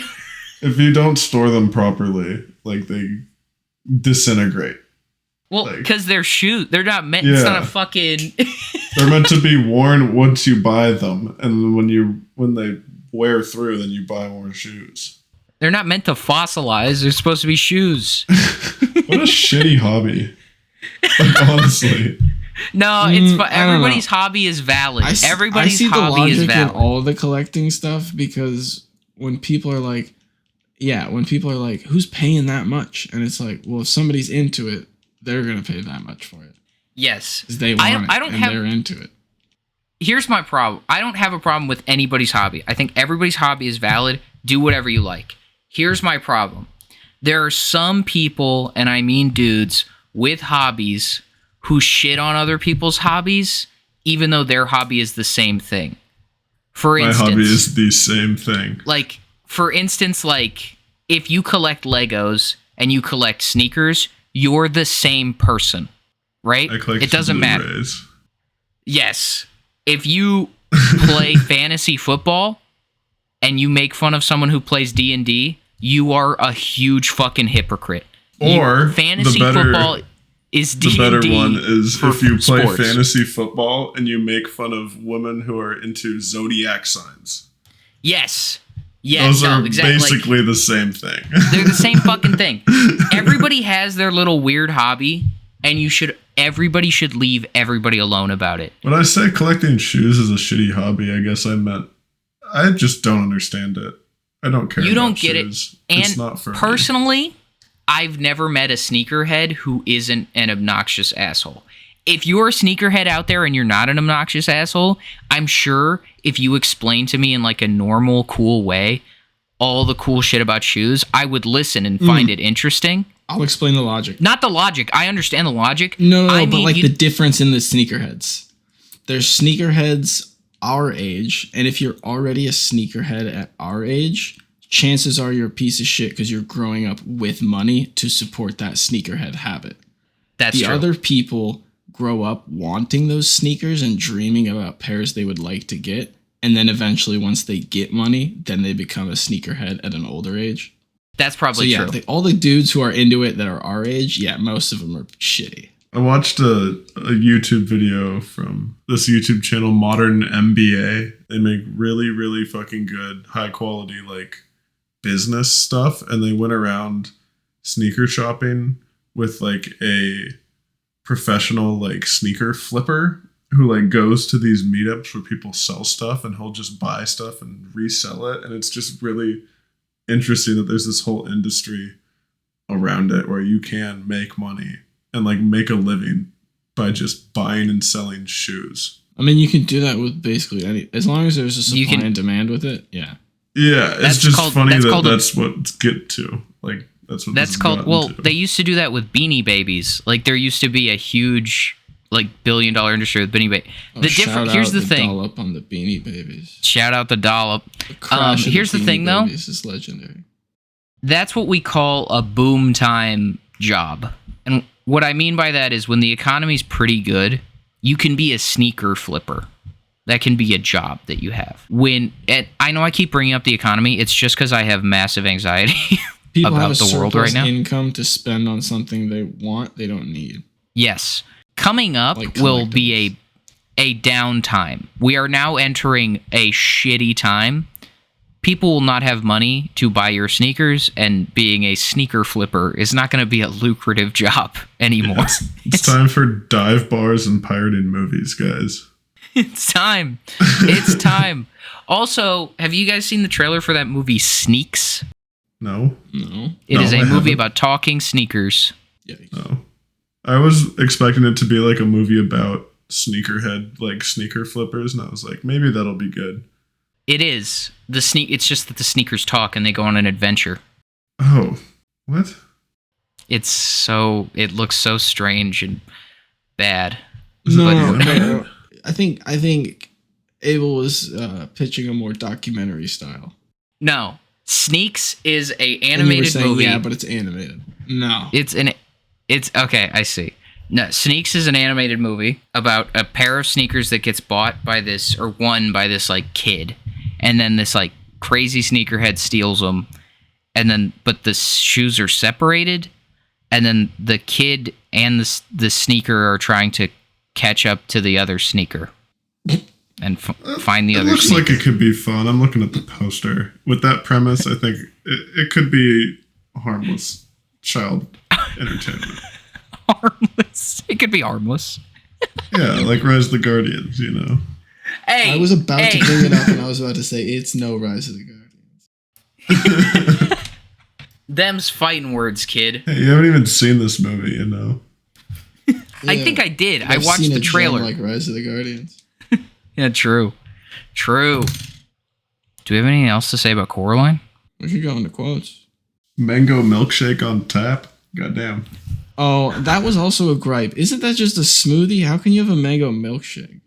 if you don't store them properly, like they disintegrate. Well, because they're shoes. They're not meant. Yeah. It's not a fucking. They're meant to be worn once you buy them, and when they wear through, then you buy more shoes. They're not meant to fossilize. They're supposed to be shoes. What a shitty hobby. Like, honestly. No, it's everybody's hobby is valid. Everybody's hobby is valid. I see the logic in all the collecting stuff, because when people are like, who's paying that much? And it's like, well, if somebody's into it, they're gonna pay that much for it. Yes, because they want they're into it. Here's my problem. I don't have a problem with anybody's hobby. I think everybody's hobby is valid. Do whatever you like. Here's my problem. There are some people, and I mean dudes, with hobbies who shit on other people's hobbies, even though their hobby is the same thing. For instance, my hobby is the same thing. Like, for instance, like if you collect Legos and you collect sneakers, you're the same person, right? It doesn't matter. Yes. If you play fantasy football and you make fun of someone who plays D&D, you are a huge fucking hypocrite. Or fantasy football is D&D. The better one is if you play sports. Fantasy football and you make fun of women who are into zodiac signs. Yes. Those are basically the same thing. They're the same fucking thing. Everybody has their little weird hobby, and everybody should leave everybody alone about it. When I say collecting shoes is a shitty hobby, I guess I meant I just don't understand it. I don't care. You don't get shoes. It. And it's not for personally, me. I've never met a sneakerhead who isn't an obnoxious asshole. If you're a sneakerhead out there and you're not an obnoxious asshole, I'm sure if you explain to me in like a normal, cool way all the cool shit about shoes, I would listen and find it interesting. I'll explain the logic. Not the logic. I understand the logic. No, but like the difference in the sneakerheads. There's sneakerheads our age, and if you're already a sneakerhead at our age, chances are you're a piece of shit because you're growing up with money to support that sneakerhead habit. That's true. The other people grow up wanting those sneakers and dreaming about pairs they would like to get, and then eventually once they get money, then they become a sneakerhead at an older age. That's probably true. All the dudes who are into it that are our age, most of them are shitty. I watched a YouTube video from this YouTube channel, Modern MBA. They make really, really fucking good, high quality, like, business stuff, and they went around sneaker shopping with, like, a professional, like, sneaker flipper who, like, goes to these meetups where people sell stuff, and he'll just buy stuff and resell it, and it's just really interesting that there's this whole industry around it where you can make money and like make a living by just buying and selling shoes. I mean, you can do that with basically any, as long as there's a supply and demand with it. Yeah. Yeah, it's just funny that's what get to. Like, that's called. Well, they used to do that with Beanie Babies. Like, there used to be a huge, like, billion-dollar industry with Beanie Babies. Here's the thing. Dollop on the Beanie Babies. Shout out the dollop. Here's the thing, though. This is legendary. That's what we call a boom time job. And what I mean by that is when the economy's pretty good, you can be a sneaker flipper. That can be a job that you have. I know I keep bringing up the economy. It's just because I have massive anxiety People about have the world right now. Income to spend on something they want, they don't need. Yes. Coming up will be a downtime. We are now entering a shitty time. People will not have money to buy your sneakers, and being a sneaker flipper is not going to be a lucrative job anymore. Yeah, it's time for dive bars and pirated movies, guys. It's time. It's time. Also, have you guys seen the trailer for that movie Sneaks? No. It is a movie about talking sneakers. Yikes. No. I was expecting it to be like a movie about sneakerhead, like sneaker flippers, and I was like, maybe that'll be good. It is. It's just that the sneakers talk and they go on an adventure. Oh. What? It looks so strange and bad. No. I think Abel was pitching a more documentary style. No, Sneaks is a animated movie. Yeah, but it's animated. No, it's okay. I see. No, Sneaks is an animated movie about a pair of sneakers that gets bought by this or won by this like kid, and then this like crazy sneakerhead steals them, but the shoes are separated, and then the kid and the sneaker are trying to catch up to the other sneaker and find the other sneaker. It looks like it could be fun. I'm looking at the poster. With that premise, I think it could be harmless child entertainment. Harmless? It could be harmless. Yeah, like Rise of the Guardians, you know. Hey, I was about to bring it up and I was about to say it's no Rise of the Guardians. Them's fighting words, kid. Hey, you haven't even seen this movie, you know. Yeah, I think I did. I watched the trailer. Like Rise of the Guardians. Yeah, true. Do we have anything else to say about Coraline? We could go into quotes. Mango milkshake on tap. Goddamn. Oh, that was also a gripe. Isn't that just a smoothie? How can you have a mango milkshake?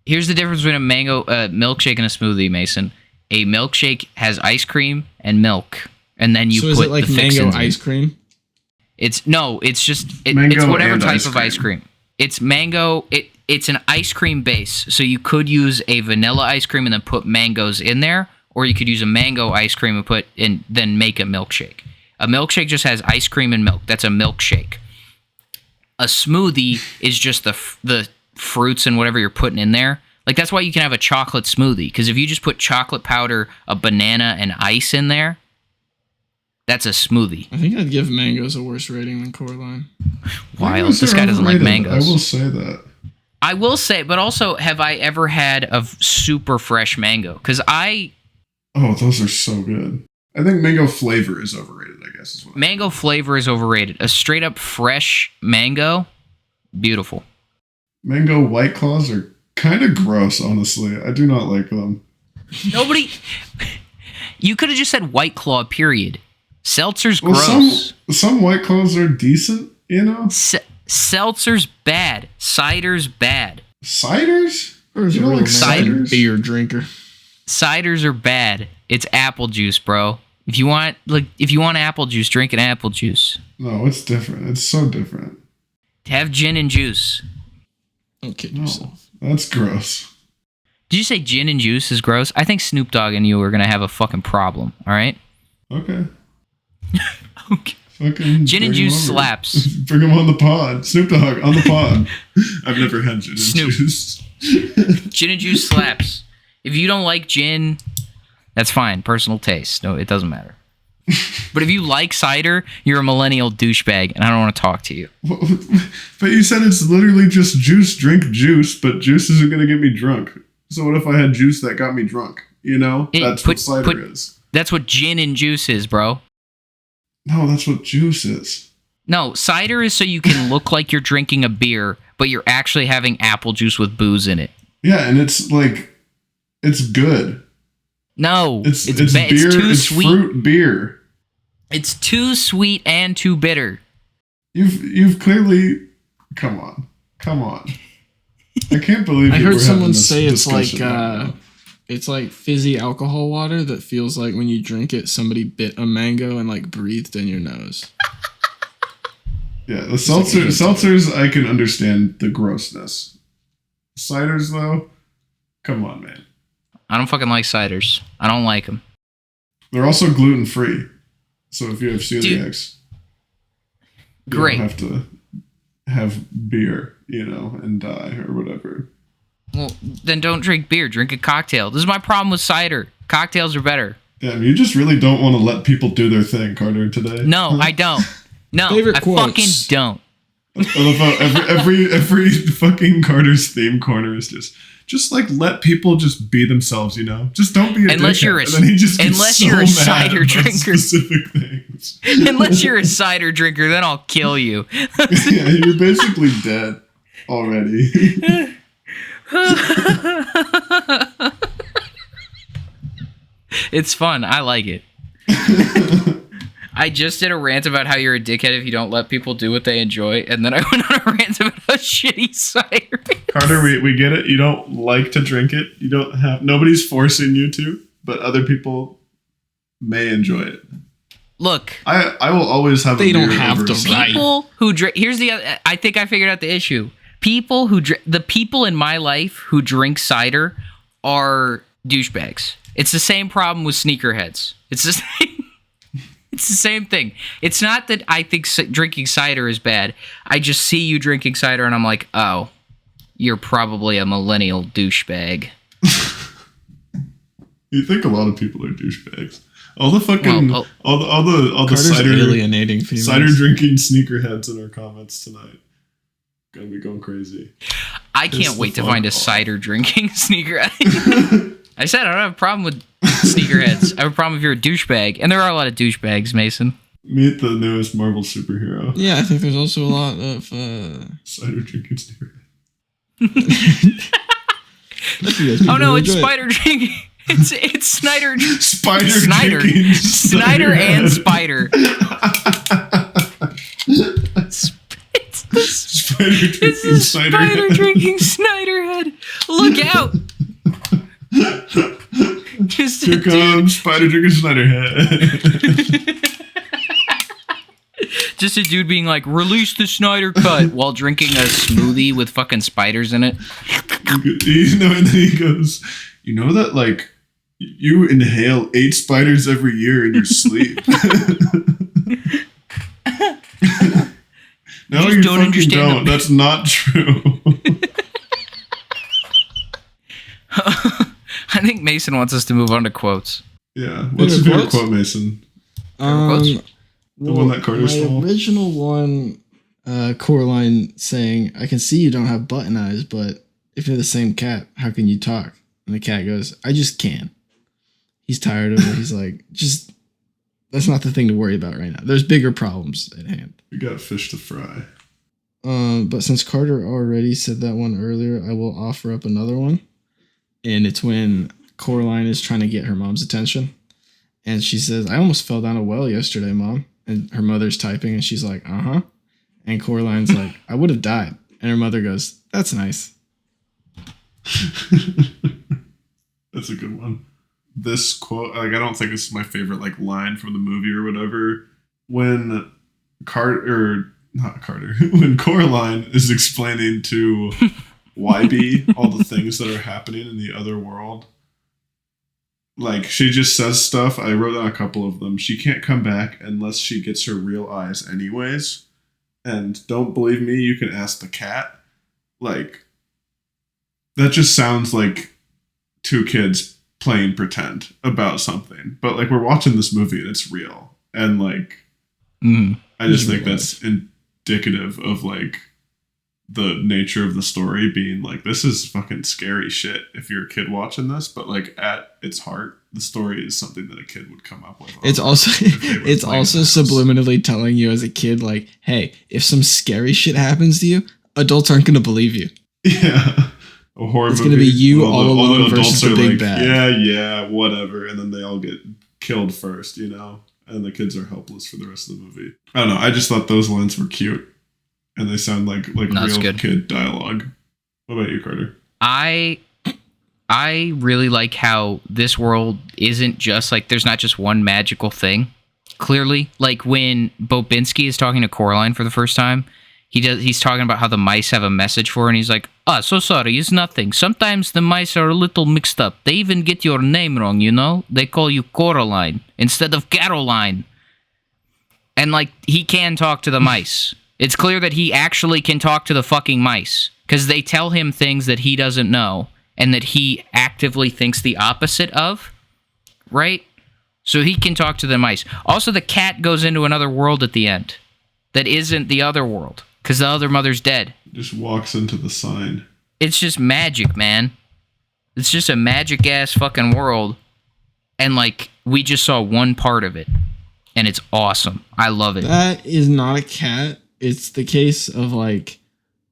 Here's the difference between a mango milkshake and a smoothie, Mason. A milkshake has ice cream and milk, and then you put the fixins in. So is it like mango ice cream? It's whatever type of ice cream. It's mango. It's an ice cream base. So you could use a vanilla ice cream and then put mangoes in there, or you could use a mango ice cream and then make a milkshake. A milkshake just has ice cream and milk. That's a milkshake. A smoothie is just the fruits and whatever you're putting in there. Like, that's why you can have a chocolate smoothie, because if you just put chocolate powder, a banana, and ice in there, that's a smoothie. I think I'd give mangoes a worse rating than Coraline. Wild. This guy doesn't like mangoes. I will say that. I will say, but also, have I ever had a super fresh mango? Because Oh, those are so good. I think mango flavor is overrated, I guess. Mango flavor is overrated. A straight up fresh mango, beautiful. Mango White Claws are kind of gross, honestly. I do not like them. Nobody... You could have just said White Claw, period. Seltzer's gross. Some White Claws are decent, you know? Seltzer's bad. Cider's bad. Ciders? You don't like ciders? Beer drinker. Ciders are bad. It's apple juice, bro. If you want apple juice, drink an apple juice. No, it's different. It's so different. Have gin and juice. Don't kid yourself. That's gross. Did you say gin and juice is gross? I think Snoop Dogg and you are going to have a fucking problem, all right? Okay. Okay. Fucking gin and juice slaps. Bring him on the pod. Snoop Dogg on the pod. I've never had gin and juice. Gin and juice slaps. If you don't like gin, that's fine. Personal taste. No, it doesn't matter. But if you like cider, you're a millennial douchebag, and I don't want to talk to you. But you said it's literally just juice. Drink juice, but juice isn't going to get me drunk. So what if I had juice that got me drunk? You know? That's what cider is. That's what gin and juice is, bro. No, that's what juice is. No, cider is so you can look like you're drinking a beer, but you're actually having apple juice with booze in it. Yeah, and it's like it's good. No, It's beer. It's too sweet. Fruit beer. It's too sweet and too bitter. You've clearly come on. I can't believe I that heard we're someone having this say it's like discussion right now. it's like fizzy alcohol water that feels like when you drink it, somebody bit a mango and like breathed in your nose. Yeah, the seltzers, I can understand the grossness. Ciders, though, come on, man. I don't fucking like ciders. I don't like them. They're also gluten free, so if you have celiacs, you great. don't have to have beer, and die or whatever. Well, then don't drink beer. Drink a cocktail. This is my problem with cider. Cocktails are better. Damn, you just really don't want to let people do their thing, Carter, today. No, I don't. No, Favorite I quotes. fucking don't. I love how every fucking Carter's theme corner is just like let people just be themselves, Just don't be a unless dickhead. you're a And then he just gets unless so you're a mad cider about drinker. specific things. Unless you're a cider drinker, then I'll kill you. Yeah, you're basically dead already. It's fun. I like it. I just did a rant about how you're a dickhead if you don't let people do what they enjoy, and then I went on a rant about how shitty cider is. Carter, we get it. You don't like to drink it. You don't have. Nobody's forcing you to, but other people may enjoy it. Look, I will always have. They a don't beer have over to a cider. write. people who drink. Here's the other. I think I figured out the issue. People who the people in my life who drink cider are douchebags. It's the same problem with sneakerheads. It's the same. It's the same thing. It's not that I think drinking cider is bad. I just see you drinking cider and I'm like, oh, you're probably a millennial douchebag. You think a lot of people are douchebags. All the fucking all the Carter's cider alienating females. cider drinking sneakerheads in our comments tonight. Gonna be going crazy. I can't wait to find a cider drinking sneakerhead. I said I don't have a problem with sneakerheads. I have a problem if you're a douchebag. And there are a lot of douchebags, Mason. Meet the newest Marvel superhero. Yeah, I think there's also a lot of Cider drinking sneakerhead. Oh no, it's spider drinking. It's Snyder. Spider Snyder. drinking Snyder and Spider. Spider drinking Snyderhead. Look out! Just here comes Spider drinking Snyderhead. Just a dude being like, release the Snyder cut while drinking a smoothie with fucking spiders in it. And then he goes, you know that like you inhale 8 spiders every year in your sleep. No, you don't understand. That's not true. I think Mason wants us to move on to quotes. Yeah. What's your favorite quote, Mason? the one that Carter stole? My original one, Coraline saying, I can see you don't have button eyes, but if you're the same cat, how can you talk? And the cat goes, I just can. He's tired of it. He's like, that's not the thing to worry about right now. There's bigger problems at hand. We got fish to fry. But since Carter already said that one earlier, I will offer up another one. And it's when Coraline is trying to get her mom's attention. And she says, I almost fell down a well yesterday, Mom. And her mother's typing and she's like, uh-huh. And Coraline's like, I would have died. And her mother goes, that's nice. That's a good one. This quote, like, I don't think this is my favorite like line from the movie or whatever. When when Coraline is explaining to YB all the things that are happening in the other world, like she just says stuff. I wrote down a couple of them. She can't come back unless she gets her real eyes anyways. And don't believe me, you can ask the cat. Like, that just sounds like two kids playing pretend about something. But like, we're watching this movie and it's real. And like, I just think that's indicative of like the nature of the story being like, this is fucking scary shit if you're a kid watching this, but like at its heart, the story is something that a kid would come up with. It's also subliminally telling you as a kid, like, hey, if some scary shit happens to you, adults aren't going to believe you. Yeah. a horror movie. It's going to be you all alone the versus the big bad. Yeah, whatever. And then they all get killed first, you know? And the kids are helpless for the rest of the movie. I don't know. I just thought those lines were cute. And they sound like real kid dialogue. What about you, Carter? I really like how this world isn't just like, there's not just one magical thing. Clearly, like when Bobinski is talking to Coraline for the first time, he's talking about how the mice have a message for her, and he's like, so sorry, it's nothing. Sometimes the mice are a little mixed up. They even get your name wrong, you know? They call you Coraline instead of Caroline. And like, he can talk to the mice. It's clear that he actually can talk to the fucking mice, because they tell him things that he doesn't know, and that he actively thinks the opposite of, right? So he can talk to the mice. Also, the cat goes into another world at the end that isn't the other world, because the other mother's dead. Just walks into the sign. It's just magic, man. It's just a magic-ass fucking world. And, like, we just saw one part of it. And it's awesome. I love it. That is not a cat. It's the case of, like,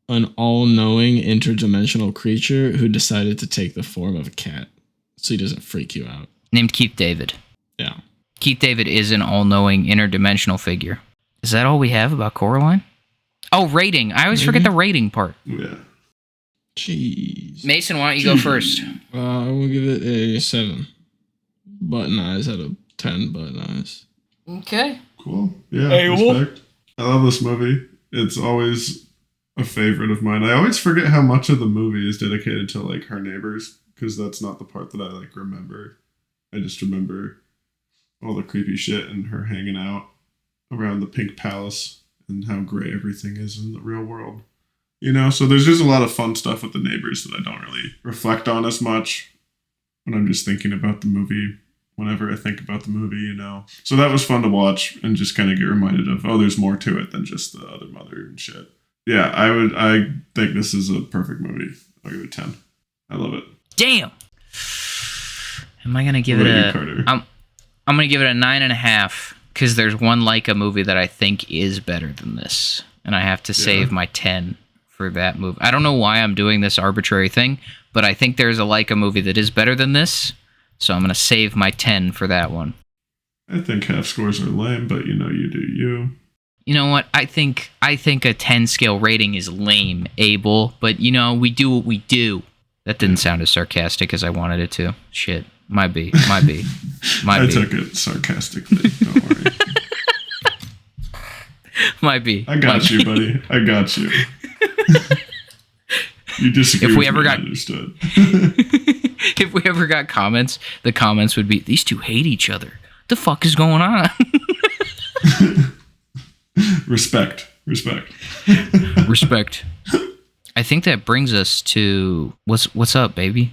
an all-knowing interdimensional creature who decided to take the form of a cat so he doesn't freak you out. Named Keith David. Yeah. Keith David is an all-knowing interdimensional figure. Is that all we have about Coraline? Oh, rating. I always forget the rating part. Yeah. Jeez. Mason, why don't you go first? I will give it a 7. Button eyes out of 10 button eyes. Okay. Cool. Yeah, respect. I love this movie. It's always a favorite of mine. I always forget how much of the movie is dedicated to, like, her neighbors, because that's not the part that I, like, remember. I just remember all the creepy shit and her hanging out around the Pink Palace and how gray everything is in the real world. You know, so there's just a lot of fun stuff with the neighbors that I don't really reflect on as much when I'm just thinking about the movie, whenever I think about the movie, you know. So that was fun to watch and just kind of get reminded of, oh, there's more to it than just the other mother and shit. Yeah, I think this is a perfect movie. I'll give it 10. I love it. Damn. Am I gonna give it a? I'm gonna give it a 9.5 because there's one Laika movie that I think is better than this, and I have to save my 10 for that movie. I don't know why I'm doing this arbitrary thing, but I think there's a Laika movie that is better than this, so I'm gonna save my 10 for that one. I think half scores are lame, but you know, you do you. You know what? I think a 10 scale rating is lame, Abel, but you know, we do what we do. That didn't sound as sarcastic as I wanted it to. Shit. Might be. I took it sarcastically. Don't worry. Might be. I got you, buddy. I got you. You disagree. If we ever got understood. If we ever got comments, the comments would be, "These two hate each other. The fuck is going on?" Respect. I think that brings us to what's up, baby.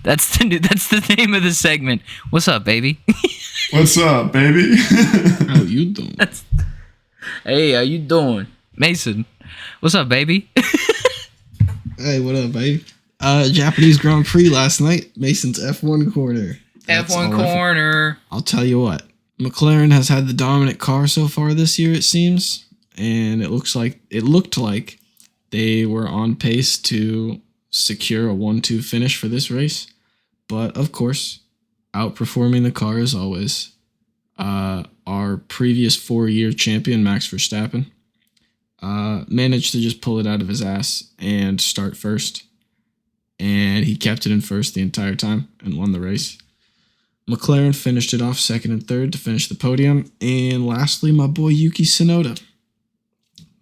That's the name of the segment. What's up, baby? What's up, baby? How you doing? Hey, how you doing, Mason? What's up, baby? Hey, what up, baby? Japanese Grand Prix last night. Mason's F1 corner. F1 corner. I'll tell you what. McLaren has had the dominant car so far this year, it seems, and it looked like they were on pace to secure a 1-2 finish for this race. But, of course, outperforming the car as always. Our previous 4-year champion, Max Verstappen, managed to just pull it out of his ass and start first. And he kept it in first the entire time and won the race. McLaren finished it off second and third to finish the podium. And lastly, my boy Yuki Tsunoda.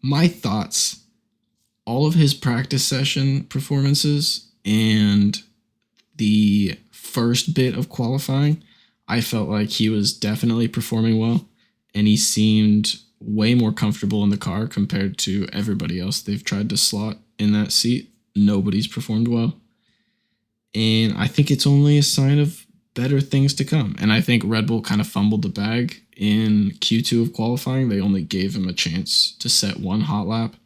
My thoughts. All of his practice session performances and the first bit of qualifying, I felt like he was definitely performing well, and he seemed way more comfortable in the car compared to everybody else they've tried to slot in that seat. Nobody's performed well. And I think it's only a sign of better things to come. And I think Red Bull kind of fumbled the bag in Q2 of qualifying. They only gave him a chance to set one hot lap.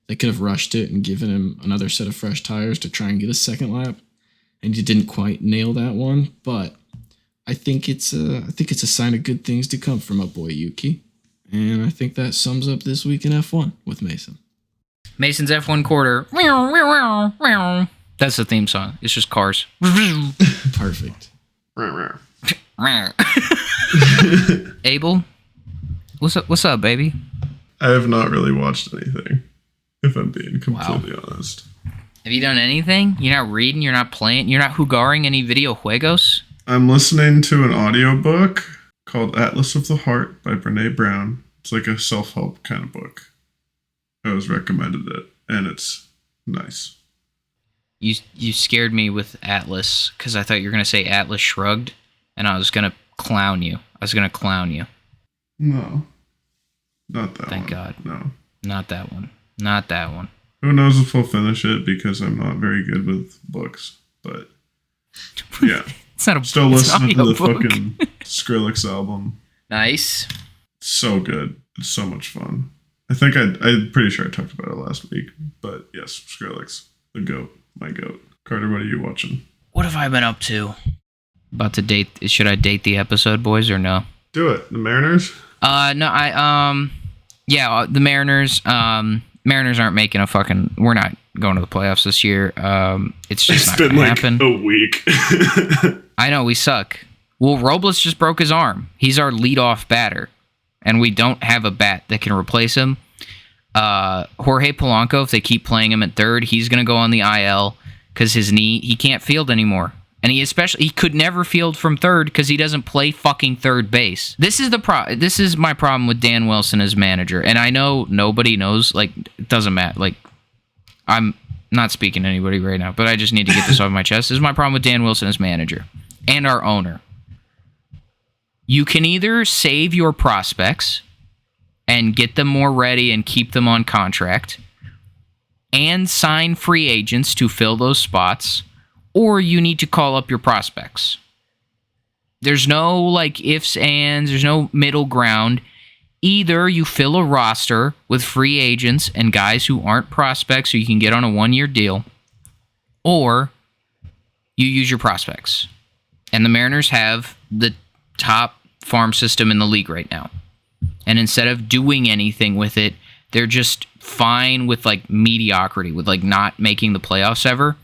They could have rushed it and given him another set of fresh tires to try and get a second lap, and he didn't quite nail that one. But I think it's a sign of good things to come from my boy Yuki, and I think that sums up this week in F1 with Mason. Mason's F1 quarter. That's the theme song. It's just cars. Perfect. Abel, what's up, baby? I have not really watched anything, if I'm being completely honest. Have you done anything? You're not reading, you're not playing, you're not jugaring any video juegos? I'm listening to an audiobook called Atlas of the Heart by Brene Brown. It's like a self-help kind of book. I was recommended it, and it's nice. You scared me with Atlas, because I thought you were going to say Atlas Shrugged, and I was going to clown you. No. Not that one. Thank God. No. Not that one. Not that one. Who knows if I'll finish it, because I'm not very good with books. But, yeah. It's not a Still listening to the book. fucking Skrillex album. Nice. It's so good. It's so much fun. I think I'm pretty sure I talked about it last week. But, yes, Skrillex. The GOAT. My GOAT. Carter, what are you watching? What have I been up to? About to date. Should I date the episode, boys, or no? Do it. The Mariners? No, yeah, the Mariners. Mariners aren't making a fucking. We're not going to the playoffs this year. It's just not gonna happen. A week. I know we suck. Well, Robles just broke his arm. He's our leadoff batter, and we don't have a bat that can replace him. Jorge Polanco, if they keep playing him at third, he's gonna go on the IL because his knee. He can't field anymore. And he could never field from third because he doesn't play fucking third base. This is my problem with Dan Wilson as manager. And I know nobody knows, like, it doesn't matter. Like, I'm not speaking to anybody right now, but I just need to get this off my chest. This is my problem with Dan Wilson as manager and our owner. You can either save your prospects and get them more ready and keep them on contract and sign free agents to fill those spots, or you need to call up your prospects. There's no, like, ifs, ands. There's no middle ground. Either you fill a roster with free agents and guys who aren't prospects so you can get on a one-year deal, or you use your prospects. And the Mariners have the top farm system in the league right now. And instead of doing anything with it, they're just fine with, like, mediocrity, with, like, not making the playoffs ever.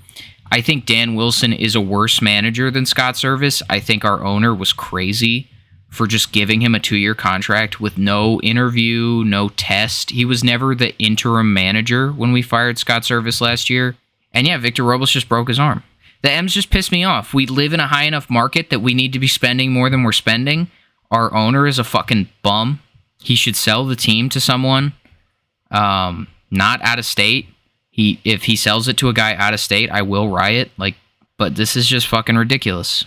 I think Dan Wilson is a worse manager than Scott Service. I think our owner was crazy for just giving him a 2-year contract with no interview, no test. He was never the interim manager when we fired Scott Service last year. And yeah, Victor Robles just broke his arm. The M's just pissed me off. We live in a high enough market that we need to be spending more than we're spending. Our owner is a fucking bum. He should sell the team to someone not out of state. If he sells it to a guy out of state, I will riot. Like, but this is just fucking ridiculous.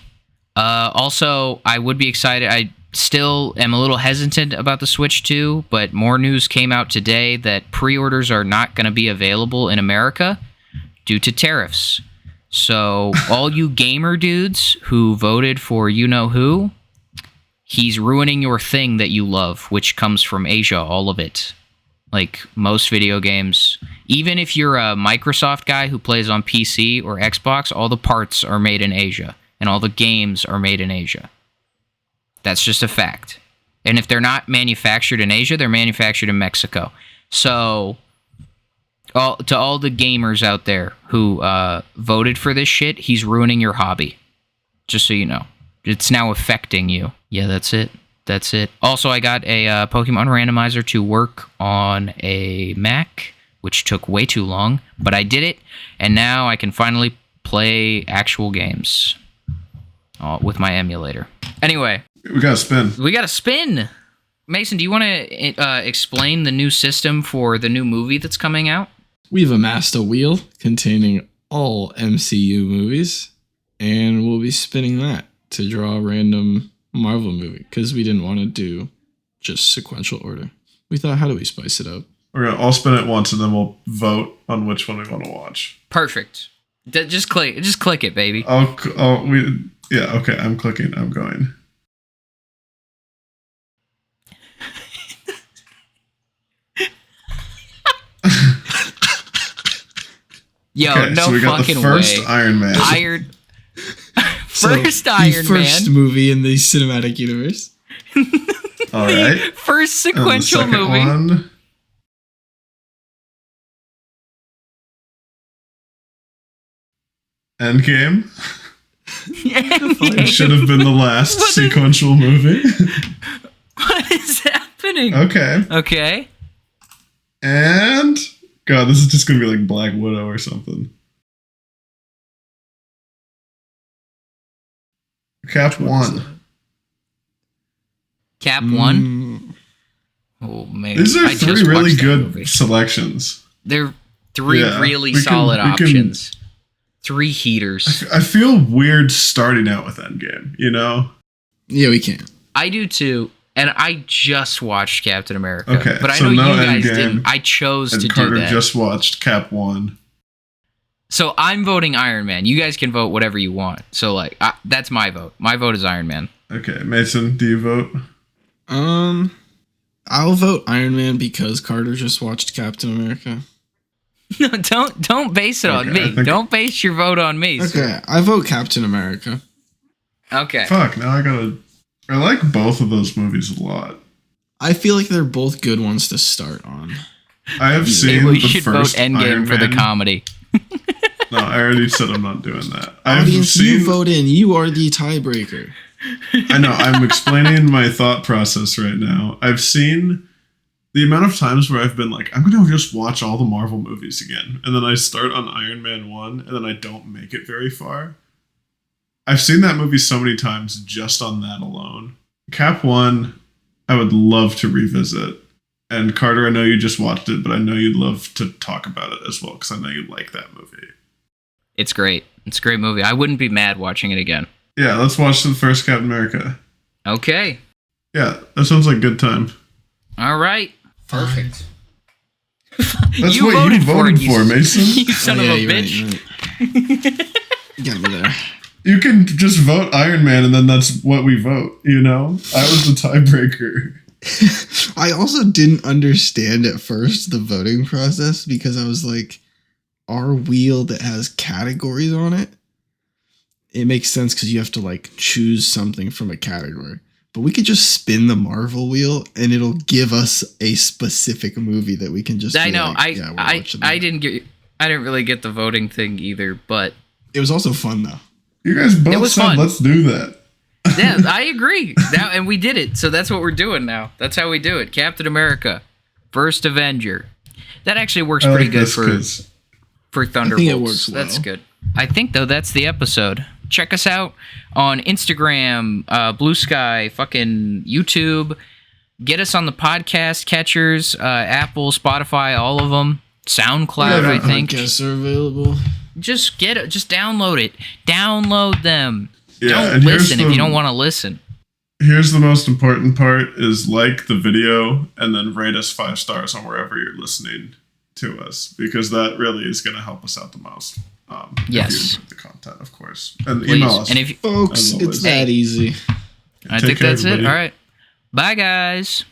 Also, I would be excited. I still am a little hesitant about the Switch 2, but more news came out today that pre-orders are not going to be available in America due to tariffs. So all you gamer dudes who voted for you-know-who, he's ruining your thing that you love, which comes from Asia, all of it. Like most video games, even if you're a Microsoft guy who plays on PC or Xbox, all the parts are made in Asia and all the games are made in Asia. That's just a fact. And if they're not manufactured in Asia, they're manufactured in Mexico. So to all the gamers out there who voted for this shit, he's ruining your hobby. Just so you know. It's now affecting you. Yeah, that's it. That's it. Also, I got a Pokemon randomizer to work on a Mac, which took way too long, but I did it, and now I can finally play actual games with my emulator. Anyway. We got to spin. Mason, do you want to explain the new system for the new movie that's coming out? We've amassed a wheel containing all MCU movies, and we'll be spinning that to draw a random Marvel movie, because we didn't want to do just sequential order. We thought, how do we spice it up? We're gonna all spin it once, and then we'll vote on which one we want to watch. Perfect. Just click it, baby. Okay, I'm clicking. I'm going. Yo, okay, no so we got fucking the first way. Iron Man. First movie in the cinematic universe. All right. First sequential movie. One. Endgame. It should Endgame. have been the last sequential movie. What is happening? Okay. And God, this is just gonna be like Black Widow or something. Cap 1. Cap 1? Oh, man. These are 3 really good selections. They're 3 really solid options. 3 heaters. I feel weird starting out with Endgame, you know? Yeah, we can. I do too. And I just watched Captain America. Okay, but I so know you no guys Endgame, didn't. I chose to Carter do that. just watched Cap 1. So I'm voting Iron Man. You guys can vote whatever you want. So like, that's my vote. My vote is Iron Man. Okay, Mason, do you vote? I'll vote Iron Man because Carter just watched Captain America. No, don't base it on me. Don't base your vote on me. Okay, sir. I vote Captain America. Okay. Fuck, now I like both of those movies a lot. I feel like they're both good ones to start on. I have seen Maybe we the should first vote Endgame Iron for Man. the comedy. No, I already said I'm not doing that. Audience, you vote in. You are the tiebreaker. I know. I'm explaining my thought process right now. I've seen the amount of times where I've been like, I'm going to just watch all the Marvel movies again. And then I start on Iron Man 1 and then I don't make it very far. I've seen that movie so many times just on that alone. Cap 1, I would love to revisit. And Carter, I know you just watched it, but I know you'd love to talk about it as well because I know you like that movie. It's great. It's a great movie. I wouldn't be mad watching it again. Yeah, let's watch the first Captain America. Okay. Yeah, that sounds like a good time. All right. Perfect. That's what you voted for, Mason. You son of a bitch. Right. Got me there. You can just vote Iron Man and then that's what we vote, you know? I was the tiebreaker. I also didn't understand at first the voting process because I was like, our wheel that has categories on it, it makes sense because you have to like choose something from a category. But we could just spin the Marvel wheel and it'll give us a specific movie that we can just. I know. Like, I didn't really get the voting thing either, but it was also fun though. You guys both said fun. Let's do that. Yeah, I agree. And we did it. So that's what we're doing now. That's how we do it. Captain America, First Avenger. That actually works pretty good for Thunderbolts. I think it works well. That's good. I think though that's the episode. Check us out on Instagram, Blue Sky, fucking YouTube. Get us on the podcast catchers, Apple, Spotify, all of them. SoundCloud, I think. Podcasts are available. Just get it. Just download it. Download them. Yeah, don't listen if you don't want to listen. Here's the most important part is like the video and then rate us 5 stars on wherever you're listening to us because that really is going to help us out the most. Yes. If you enjoy the content, of course. And please. Email us. And if folks, it's that easy. I think that's it. All right. Bye, guys.